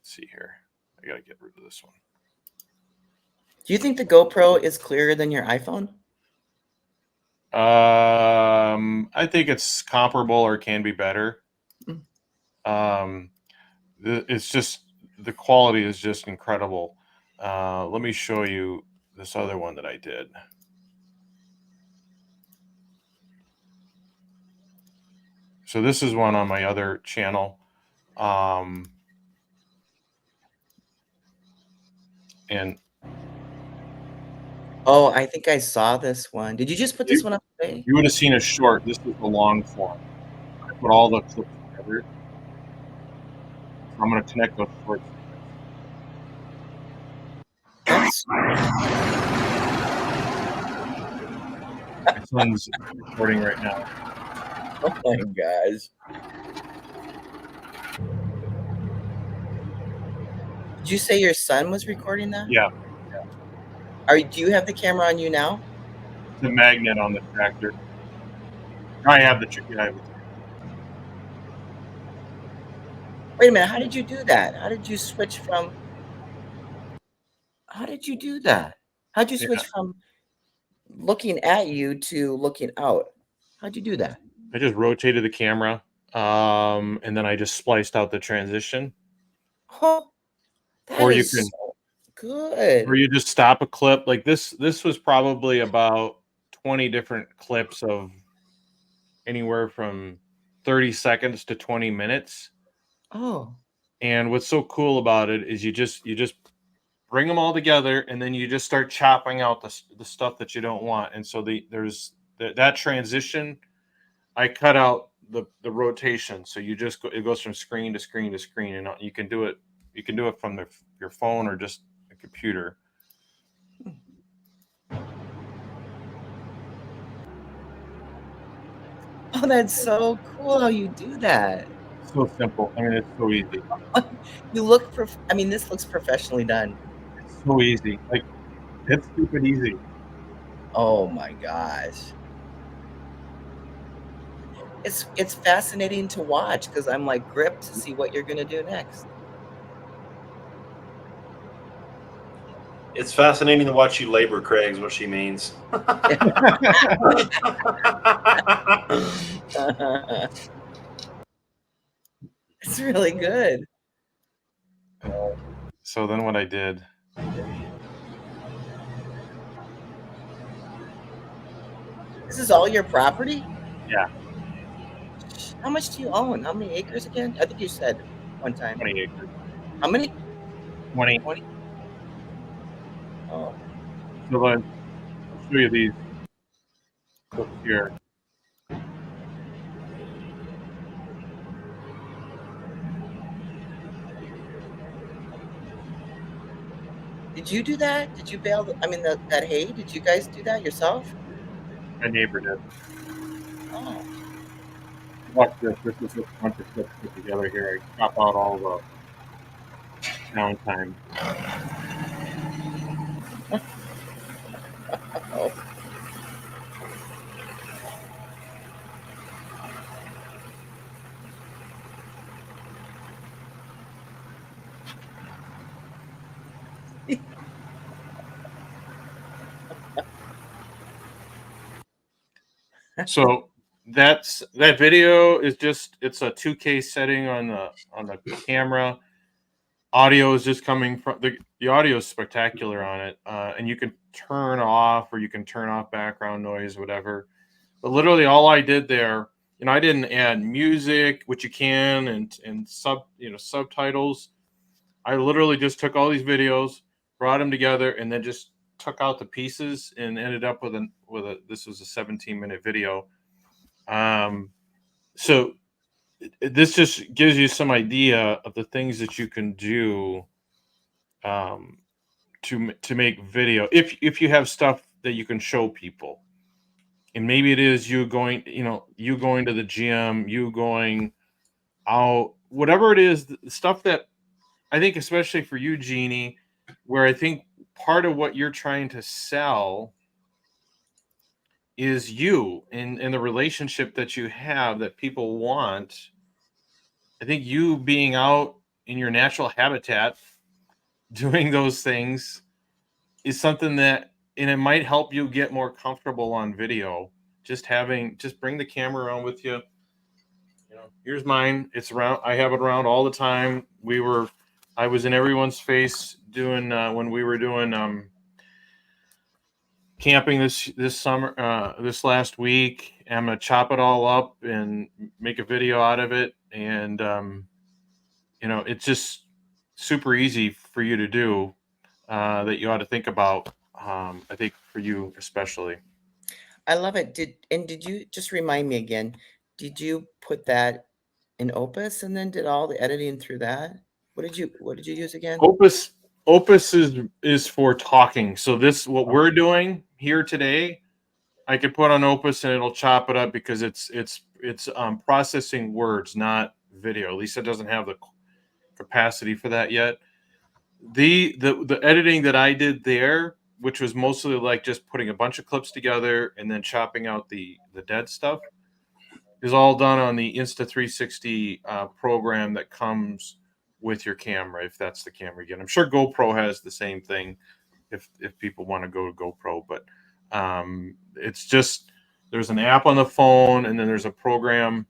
see here. I got to get rid of this one. Do you think the GoPro is clearer than your iPhone? I think it's comparable or can be better. It's just the quality is just incredible. Let me show you this other one that I did. So this is one on my other channel. And oh, I think I saw this one. Did you just put this one up today? You would have seen a short. This is the long form. I put all the clips together. I'm going to connect those shorts. My son's recording right now. Oh my gosh. Did you say your son was recording that? Yeah. Do you have the camera on you now? The magnet on the tractor. I have the Wait a minute. How did you do that? How did you switch from? How did you do that? How'd you switch from looking at you to looking out? How'd you do that? I just rotated the camera, and then I just spliced out the transition. Oh, or you can so good. Or you just stop a clip like this. This was probably about 20 different clips of anywhere from 30 seconds to 20 minutes. Oh. And what's so cool about it is you just bring them all together, and then you just start chopping out the stuff that you don't want. And so there's that transition. I cut out the rotation, so you just it goes from screen to screen to screen, and you can do it. You can do it from your phone or just a computer. Oh, that's so cool how you do that. So simple. I mean, it's so easy. You look I mean, this looks professionally done. It's so easy. Like, it's stupid easy. Oh my gosh. It's fascinating to watch because I'm like gripped to see what you're gonna do next. It's fascinating to watch you labor, Craig, is what she means. It's really good. So then what I did, This is all your property? Yeah. How much do you own? How many acres again? I think you said one time. 20 acres. How many? 20. 20? Oh, So I'll show you these clips here. did you do that? Did you bale that hay? Did you guys do that yourself? My neighbor did. Oh, Watch this. This is just a bunch of clips put together here. I crop out all the downtime. oh. So that video is it's a 2K setting on the camera. Audio is just coming from the audio is spectacular on it, and you can turn off or you can turn off background noise, whatever. But literally, all I did there, I didn't add music, which you can, and subtitles. I literally just took all these videos, brought them together, and then just took out the pieces and ended up with a. This was a 17-minute video. So this just gives you some idea of the things that you can do to make video if you have stuff that you can show people. And maybe it is you going to the gym, you going out, whatever it is, the stuff that I think, especially for you, Jeannie, where I think part of what you're trying to sell is you and the relationship that you have that people want. I think you being out in your natural habitat doing those things is something that, and it might help you get more comfortable on video. Just bring the camera around with you. Here's mine. It's around. I have it around all the time. I was in everyone's face doing when we were doing camping this summer, this last week. I'm gonna chop it all up and make a video out of it, and it's just super easy for you to do. That you ought to think about. I think for you especially. I love it. Did you just remind me again? Did you put that in Opus and then did all the editing through that? What did you use again? Opus is for talking. So what we're doing here today, I could put on Opus and it'll chop it up because it's processing words, not video. At least it doesn't have the capacity for that yet. The editing that I did there, which was mostly like just putting a bunch of clips together and then chopping out the dead stuff, is all done on the Insta360 program that comes with your camera, if that's the camera again. I'm sure GoPro has the same thing if people want to go to GoPro, but it's just there's an app on the phone and then there's a program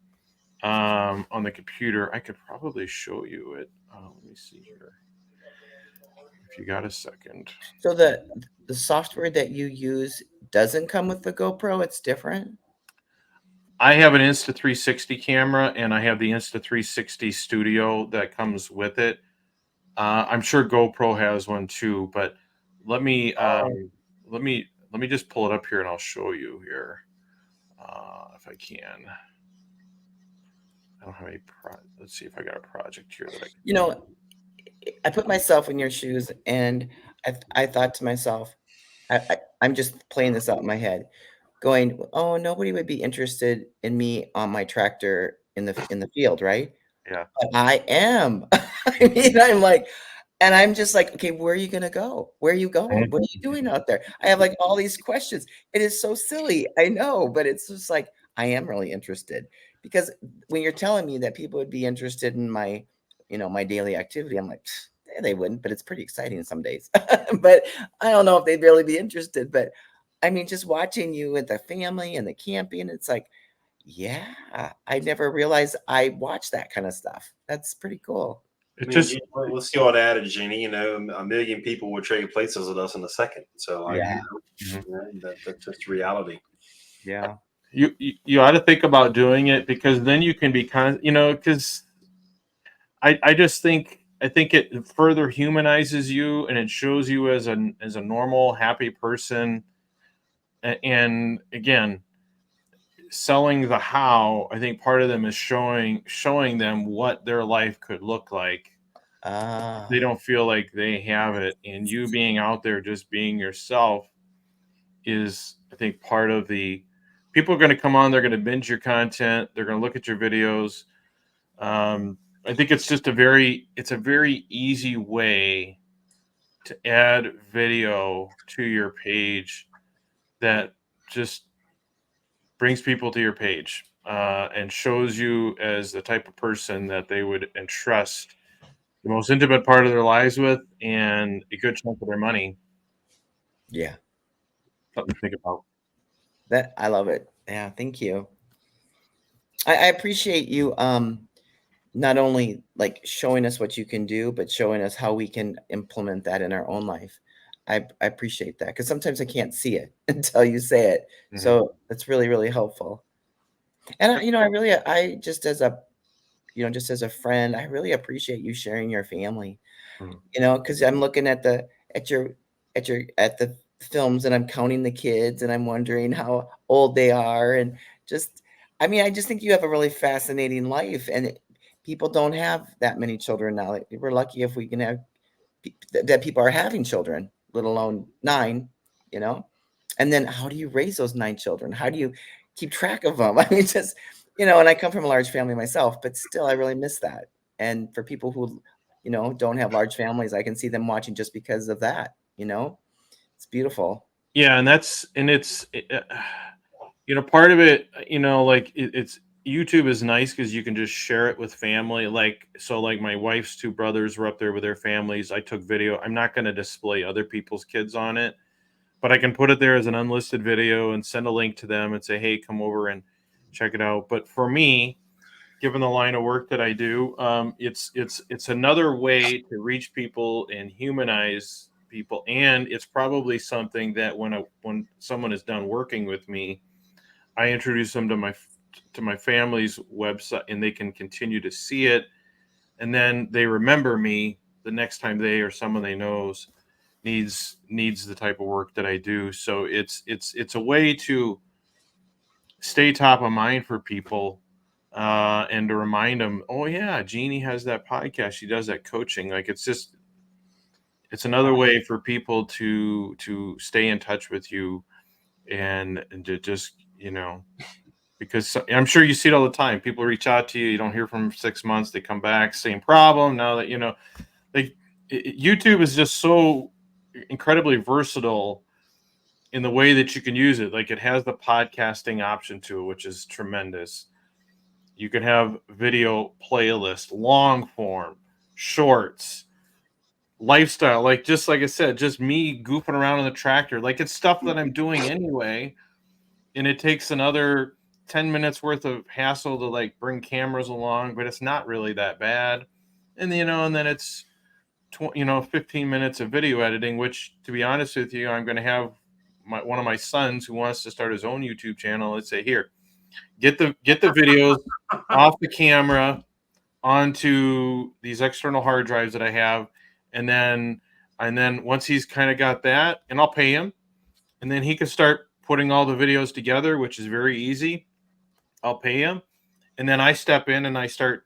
on the computer. I could probably show you it. Let me see here. If you got a second. So the software that you use doesn't come with the GoPro, it's different? I have an Insta360 camera and I have the Insta360 Studio that comes with it. I'm sure GoPro has one too, but let me let me just pull it up here and I'll show you here if I can. I don't have any let's see if I got a project here that I can. You know, I put myself in your shoes, and I thought to myself, I'm just playing this out in my head, going, "Oh, nobody would be interested in me on my tractor in the field, right?" Yeah. But I am. I mean, I'm like, and I'm just like, "Okay, where are you gonna go? Where are you going? What are you doing out there?" I have, like, all these questions. It is so silly, I know, but it's just like, I am really interested, because when you're telling me that people would be interested in my, my daily activity, I'm like, They wouldn't," but it's pretty exciting some days. But I don't know if they'd really be interested, but, I mean, just watching you with the family and the camping, it's like, yeah, I never realized I watched that kinda stuff. That's pretty cool. I It mean, just let's see what added, Jeannie. A million people would trade places with us in a second. So, like, Yeah, that's just reality. yeah. you ought to think about doing it, because then you can be because I just think it further humanizes you and it shows you as a normal happy person. And again, selling the how, I think part of them is showing them what their life could look like. They Ah, don't feel like they have it, and you being out there just being yourself is, I think, part of the people are going to come on, they're going to binge your content, they're going to look at your videos. I think it's a very easy way to add video to your page that just brings people to your page, and shows you as the type of person that they would entrust the most intimate part of their lives with and a good chunk of their money. yeah. Something to think about. That I love it. Yeah, thank you. I appreciate you, not only, like, showing us what you can do, but showing us how we can implement that in our own life. I appreciate that, because sometimes I can't see it until you say it. Mhm. So that's really, really helpful. And I really, I just as a, just as a friend, I really appreciate you sharing your family. Mhm. Because I'm looking at the at the films, and I'm counting the kids, and I'm wondering how old they are, and just I mean, I just think you have a really fascinating life, and people don't have that many children now. Like, we're lucky if we can have that people are having children, let alone 9, you know? And then how do you raise those 9 children? How do you keep track of them? I mean, just, and I come from a large family myself, but still, I really miss that. And for people who, don't have large families, I can see them watching just because of that, It's beautiful. Yeah, part of it, like it's YouTube is nice because you can just share it with family. Like, so like my wife's two brothers were up there with their families. I took video. I'm not going to display other people's kids on it, but I can put it there as an unlisted video and send a link to them and say, hey, come over and check it out. But for me, given the line of work that I do, it's another way to reach people and humanize people, and it's probably something that when someone is done working with me, I introduce them to my family's website, and they can continue to see it, and then they remember me the next time they or someone they knows needs the type of work that I do. So it's a way to stay top of mind for people, and to remind them, oh yeah, Jeannie has that podcast, she does that coaching. Like, it's another way for people to stay in touch with you, and to just because I'm sure you see it all the time. People reach out to you, you don't hear from them for 6 months, they come back, same problem. Now that like YouTube is just so incredibly versatile in the way that you can use it. Like, it has the podcasting option to it, which is tremendous. You can have video playlist, long form, shorts, lifestyle. Like, just like I said, just me goofing around on the tractor. Like, it's stuff that I'm doing anyway, and it takes another 10 minutes worth of hassle to like bring cameras along, but it's not really that bad. And then it's 15 minutes of video editing, which, to be honest with you, I'm going to have one of my sons who wants to start his own YouTube channel. Let's say, here, get the videos off the camera onto these external hard drives that I have, and then once he's kind of got that, and I'll pay him, and then he can start putting all the videos together, which is very easy. I'll pay him, and then I step in and I start,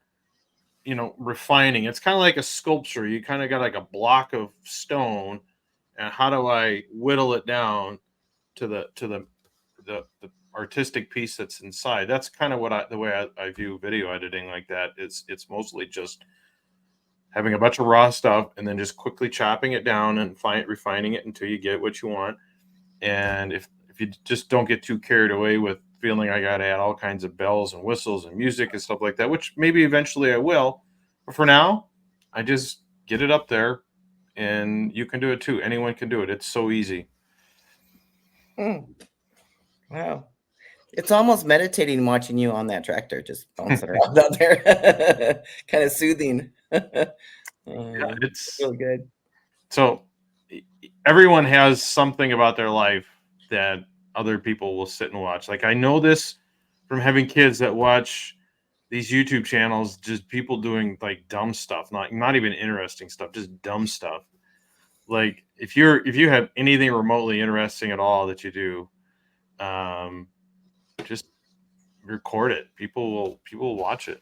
refining. It's kind of like a sculpture. You kind of got like a block of stone, and how do I whittle it down to the artistic piece that's inside? That's kind of the way I view video editing like that. It's mostly just having a bunch of raw stuff and then just quickly chopping it down and refining it until you get what you want. And if you just don't get too carried away with feeling I got to add all kinds of bells and whistles and music and stuff like that, which maybe eventually I will, but for now, I just get it up there, and you can do it too. Anyone can do it. It's so easy. Wow. It's almost meditating watching you on that tractor, just bouncing around out there. Kind of soothing. Yeah, it's really good. So everyone has something about their life that other people will sit and watch. Like, I know this from having kids that watch these YouTube channels, just people doing like dumb stuff, not even interesting stuff, just dumb stuff. Like, if you have anything remotely interesting at all that you do, just record it. People will watch it.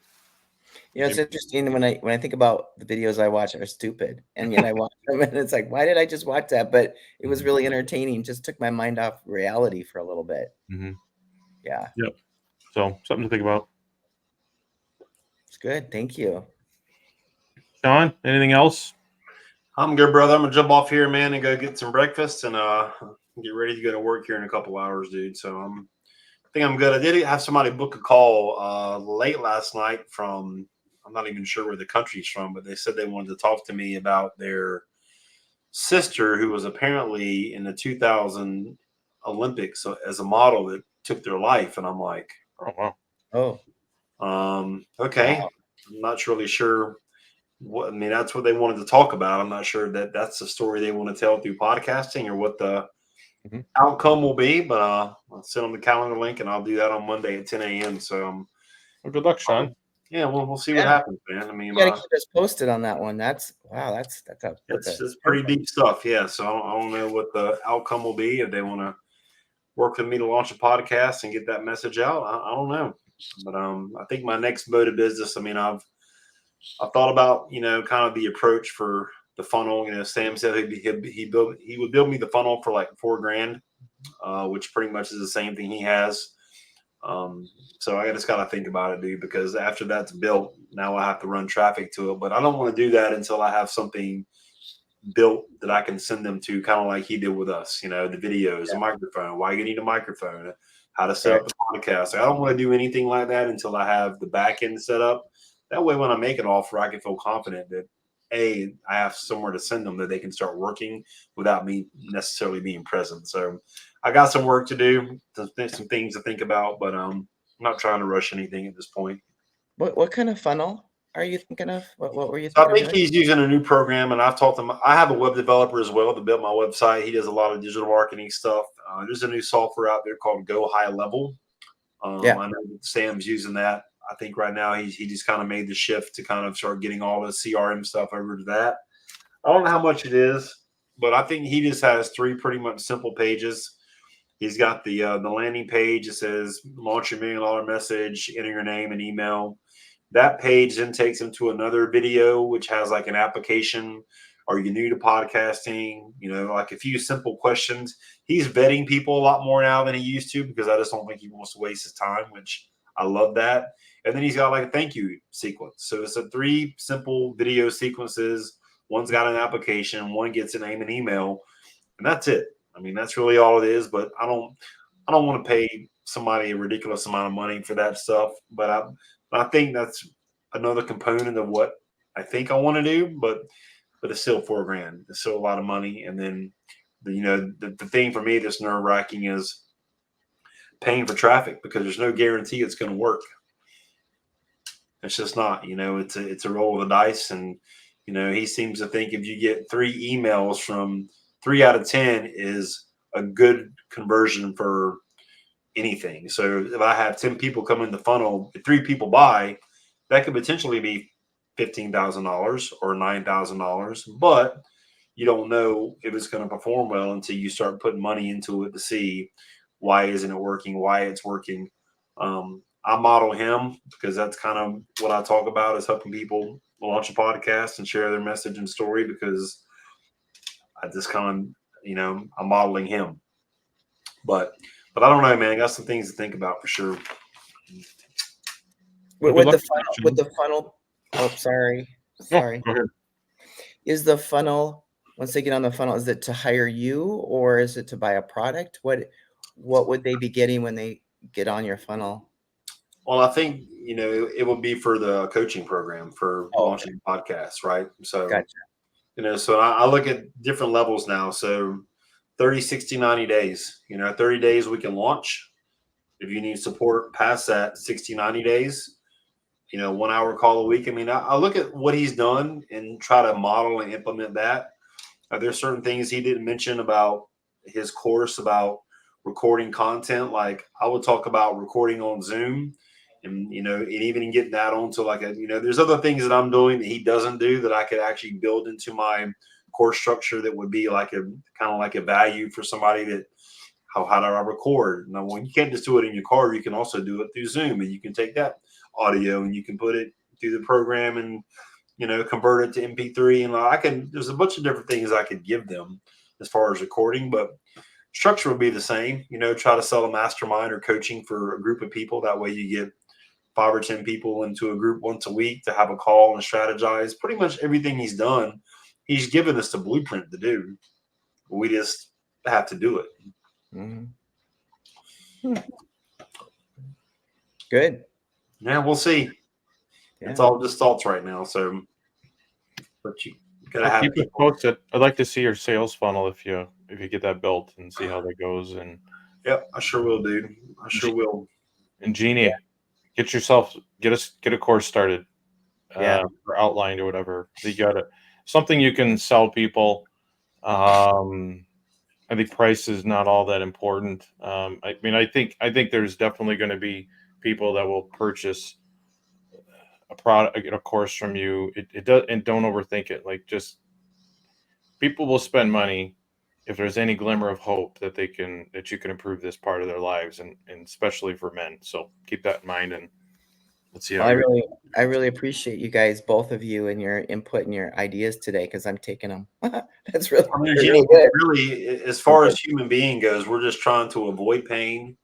It's interesting when I think about the videos I watch are stupid, and yet I watch them, and it's like, why did I just watch that? But it was really entertaining. Just took my mind off reality for a little bit. Mm-hmm. Yeah. Yep. So something to think about. It's good. Thank you. Sean, anything else? I'm good, brother. I'm gonna jump off here, man, and go get some breakfast and get ready to go to work here in a couple hours, dude. So I think I'm good. I did have somebody book a call late last night from, I'm not even sure where the country's from, but they said they wanted to talk to me about their sister who was apparently in the 2000 Olympics as a model that took their life. And I'm like, oh wow. Okay. Wow. I'm not really sure that's what they wanted to talk about. I'm not sure that that's the story they want to tell through podcasting or what the outcome will be, but I'll send them the calendar link and I'll do that on Monday at 10 a.m. So well, good luck, Sean. Yeah, we'll see what happens, man. I mean, you gotta keep us posted on that one. That's pretty deep stuff. Yeah. So I don't know what the outcome will be. If they want to work with me to launch a podcast and get that message out, I don't know. But I think my next mode of business, I mean, I've thought about, kind of the approach for the funnel. Sam said he would build me the funnel for like $4,000, which pretty much is the same thing he has. So I just got to think about it, dude, because after that's built, now I have to run traffic to it. But I don't want to do that until I have something built that I can send them to, kind of like he did with us, the videos, a microphone, why you need a microphone, how to set up the podcast. I don't want to do anything like that until I have the back end set up. That way, when I make an offer, I can feel confident that I have somewhere to send them that they can start working without me necessarily being present. So I got some work to do, some things to think about, but I'm not trying to rush anything at this point. What kind of funnel are you thinking of? What were you So thinking I think of? he's using a new program, and I've taught him. I have a web developer as well to build my website. He does a lot of digital marketing stuff. There's a new software out there called Go High Level. I know that Sam's using that. I think right now he just kind of made the shift to kind of start getting all the CRM stuff over to that. I don't know how much it is, but I think he just has 3 pretty much simple pages. He's got the landing page. It says launch your $1 million message, enter your name and email. That page then takes him to another video, which has like an application. Are you new to podcasting? Like a few simple questions. He's vetting people a lot more now than he used to, because I just don't think he wants to waste his time, which I love that. And then he's got like a thank you sequence. So it's 3 simple video sequences. One's got an application, one gets a name and email, and that's it. I mean, that's really all it is. But I don't want to pay somebody a ridiculous amount of money for that stuff. But I think that's another component of what I think I want to do. But it's still $4,000. It's still a lot of money. And then the thing for me that's nerve wracking is paying for traffic, because there's no guarantee it's going to work. It's just not. It's a roll of the dice, and he seems to think if you get 3 emails from 3 out of 10 is a good conversion for anything. So if I have 10 people come in the funnel, if 3 people buy, that could potentially be $15,000 or $9,000, but you don't know if it's going to perform well until you start putting money into it to see why isn't it working, why it's working. I model him because that's kind of what I talk about is helping people launch a podcast and share their message and story because I just kind of, I'm modeling him. But I don't know, man. I got some things to think about for sure. With the funnel. Oh, sorry. Go ahead. Is the funnel, once they get on the funnel, is it to hire you or is it to buy a product? What would they be getting when they get on your funnel? Well, I think, it will be for the coaching program for Oh, launching podcasts, right? So, gotcha. so I look at different levels now. So 30, 60, 90 days, 30 days we can launch. If you need support past that 60, 90 days, 1 hour call a week. I mean, I look at what he's done and try to model and implement that. There's certain things he didn't mention about his course about recording content. Like I would talk about recording on Zoom and, and even getting that onto like there's other things that I'm doing that he doesn't do that I could actually build into my course structure that would be like a kind of like a value for somebody that how do I record? Now, when you can't just do it in your car, you can also do it through Zoom and you can take that audio and you can put it through the program and convert it to MP3 and there's a bunch of different things I could give them as far as recording, but structure would be the same. Try to sell a mastermind or coaching for a group of people. That way you get 5 or 10 people into a group once a week to have a call and strategize. Pretty much everything he's done, he's given us the blueprint to do. We just have to do it. Mm-hmm. Good. Yeah, we'll see. Yeah. It's all just thoughts right now. So, but you gotta have keep it posted. I'd like to see your sales funnel if you get that built and see how that goes. And yep, I sure will, dude. I sure will. And Jeannie, get a course started, or outlined or whatever. You got it. Something you can sell people. I think price is not all that important. I mean, I think there's definitely going to be people that will purchase a product, a course from you. It does, and don't overthink it. Like, just people will spend money if there's any glimmer of hope that you can improve this part of their lives, and especially for men. So keep that in mind, and let's see how I really appreciate you guys, both of you, and your input and your ideas today because I'm taking them. That's really, Jeannie, really, as far as human being goes, we're just trying to avoid pain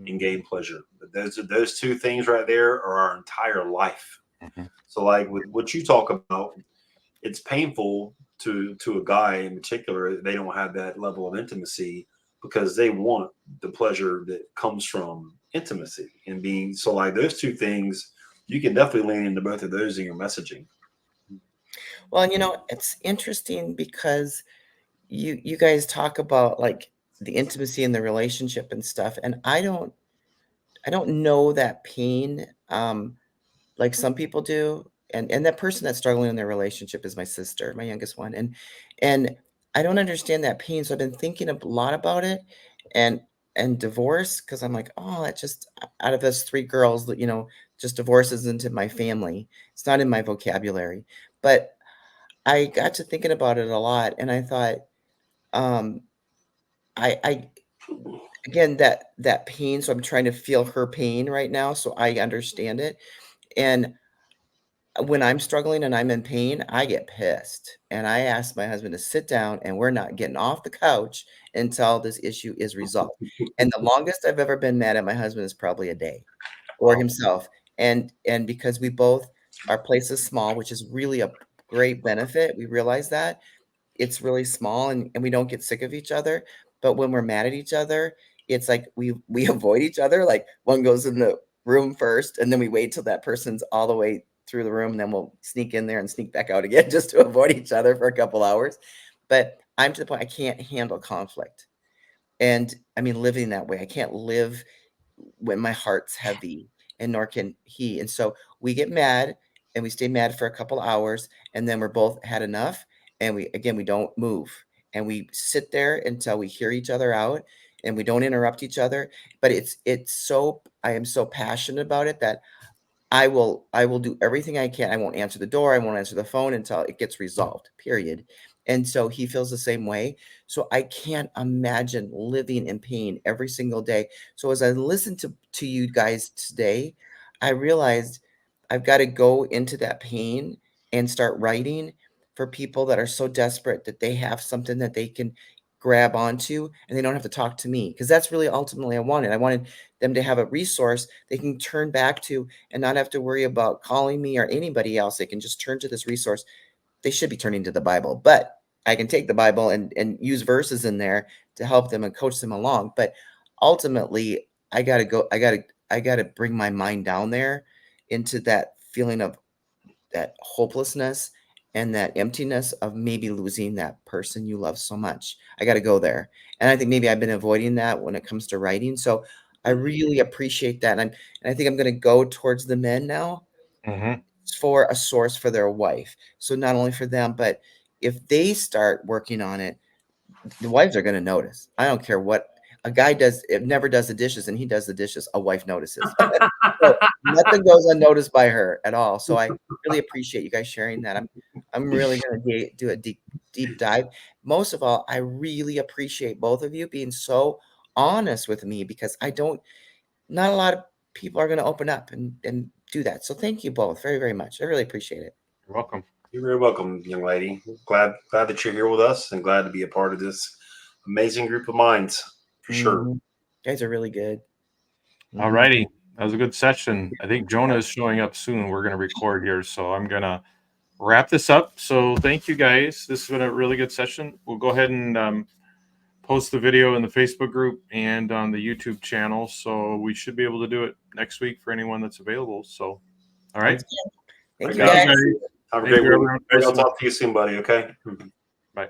and gain pleasure. But those two things right there are our entire life. Mm-hmm. So, like with what you talk about, it's painful to a guy in particular. They don't have that level of intimacy because they want the pleasure that comes from intimacy and being. So, like those two things, you can definitely lean into both of those in your messaging. Well, it's interesting because you guys talk about like the intimacy in the relationship and stuff, and I don't know that pain like some people do. And that person that's struggling in their relationship is my sister, my youngest one, and I don't understand that pain. So I've been thinking a lot about it, and divorce, because I'm like, oh, that just out of us 3 girls, that just divorce isn't in my family. It's not in my vocabulary, but I got to thinking about it a lot, and I thought, I again, that pain, so I'm trying to feel her pain right now so I understand it, and when I'm struggling and I'm in pain, I get pissed, and I ask my husband to sit down, and we're not getting off the couch until this issue is resolved, and the longest I've ever been mad at my husband is probably a day, or himself, and because our place is small, which is really a great benefit, we realize that, it's really small and we don't get sick of each other. But when we're mad at each other, it's like we avoid each other. Like one goes in the room first and then we wait till that person's all the way through the room. And then we'll sneak in there and sneak back out again just to avoid each other for a couple hours. But I'm to the point I can't handle conflict. And I mean, living that way, I can't live when my heart's heavy, and nor can he. And so we get mad and we stay mad for a couple hours, and then we're both had enough. And we don't move, and we sit there until we hear each other out, and we don't interrupt each other. But I am so passionate about it that I will do everything I can. I won't answer the door. I won't answer the phone until it gets resolved, period. And so he feels the same way. So I can't imagine living in pain every single day. So as I listened to you guys today, I realized I've got to go into that pain and start writing for people that are so desperate that they have something that they can grab onto and they don't have to talk to me, because that's really ultimately I wanted them to have a resource they can turn back to and not have to worry about calling me or anybody else. They can just turn to this resource. They should be turning to the Bible, but I can take the Bible and use verses in there to help them and coach them along. But ultimately, I gotta bring my mind down there into that feeling of that hopelessness and that emptiness of maybe losing that person you love so much. I got to go there. And I think maybe I've been avoiding that when it comes to writing. So I really appreciate that. And I think I'm going to go towards the men now Mm-hmm. for a source for their wife. So not only for them, but if they start working on it, the wives are going to notice. I don't care what a guy does. It never does the dishes, and he does the dishes. A wife notices. So nothing goes unnoticed by her at all. So I really appreciate you guys sharing that. I'm really going to do a deep dive. Most of all, I really appreciate both of you being so honest with me, because not a lot of people are going to open up and do that. So thank you both very, very much. I really appreciate it. You're welcome. You're very welcome, young lady. Glad that you're here with us, and glad to be a part of this amazing group of minds for sure. Mhm. You guys are really good. All righty. That was a good session. I think Jonah is showing up soon. We're going to record here. So I'm going to wrap this up. So thank you guys. This has been a really good session. We'll go ahead and post the video in the Facebook group and on the YouTube channel. So we should be able to do it next week for anyone that's available. So, all right. Thank All you right, guys. guys. Have a Thank great you, week. everyone, for I'll listening. talk to you soon, buddy. Okay. Bye.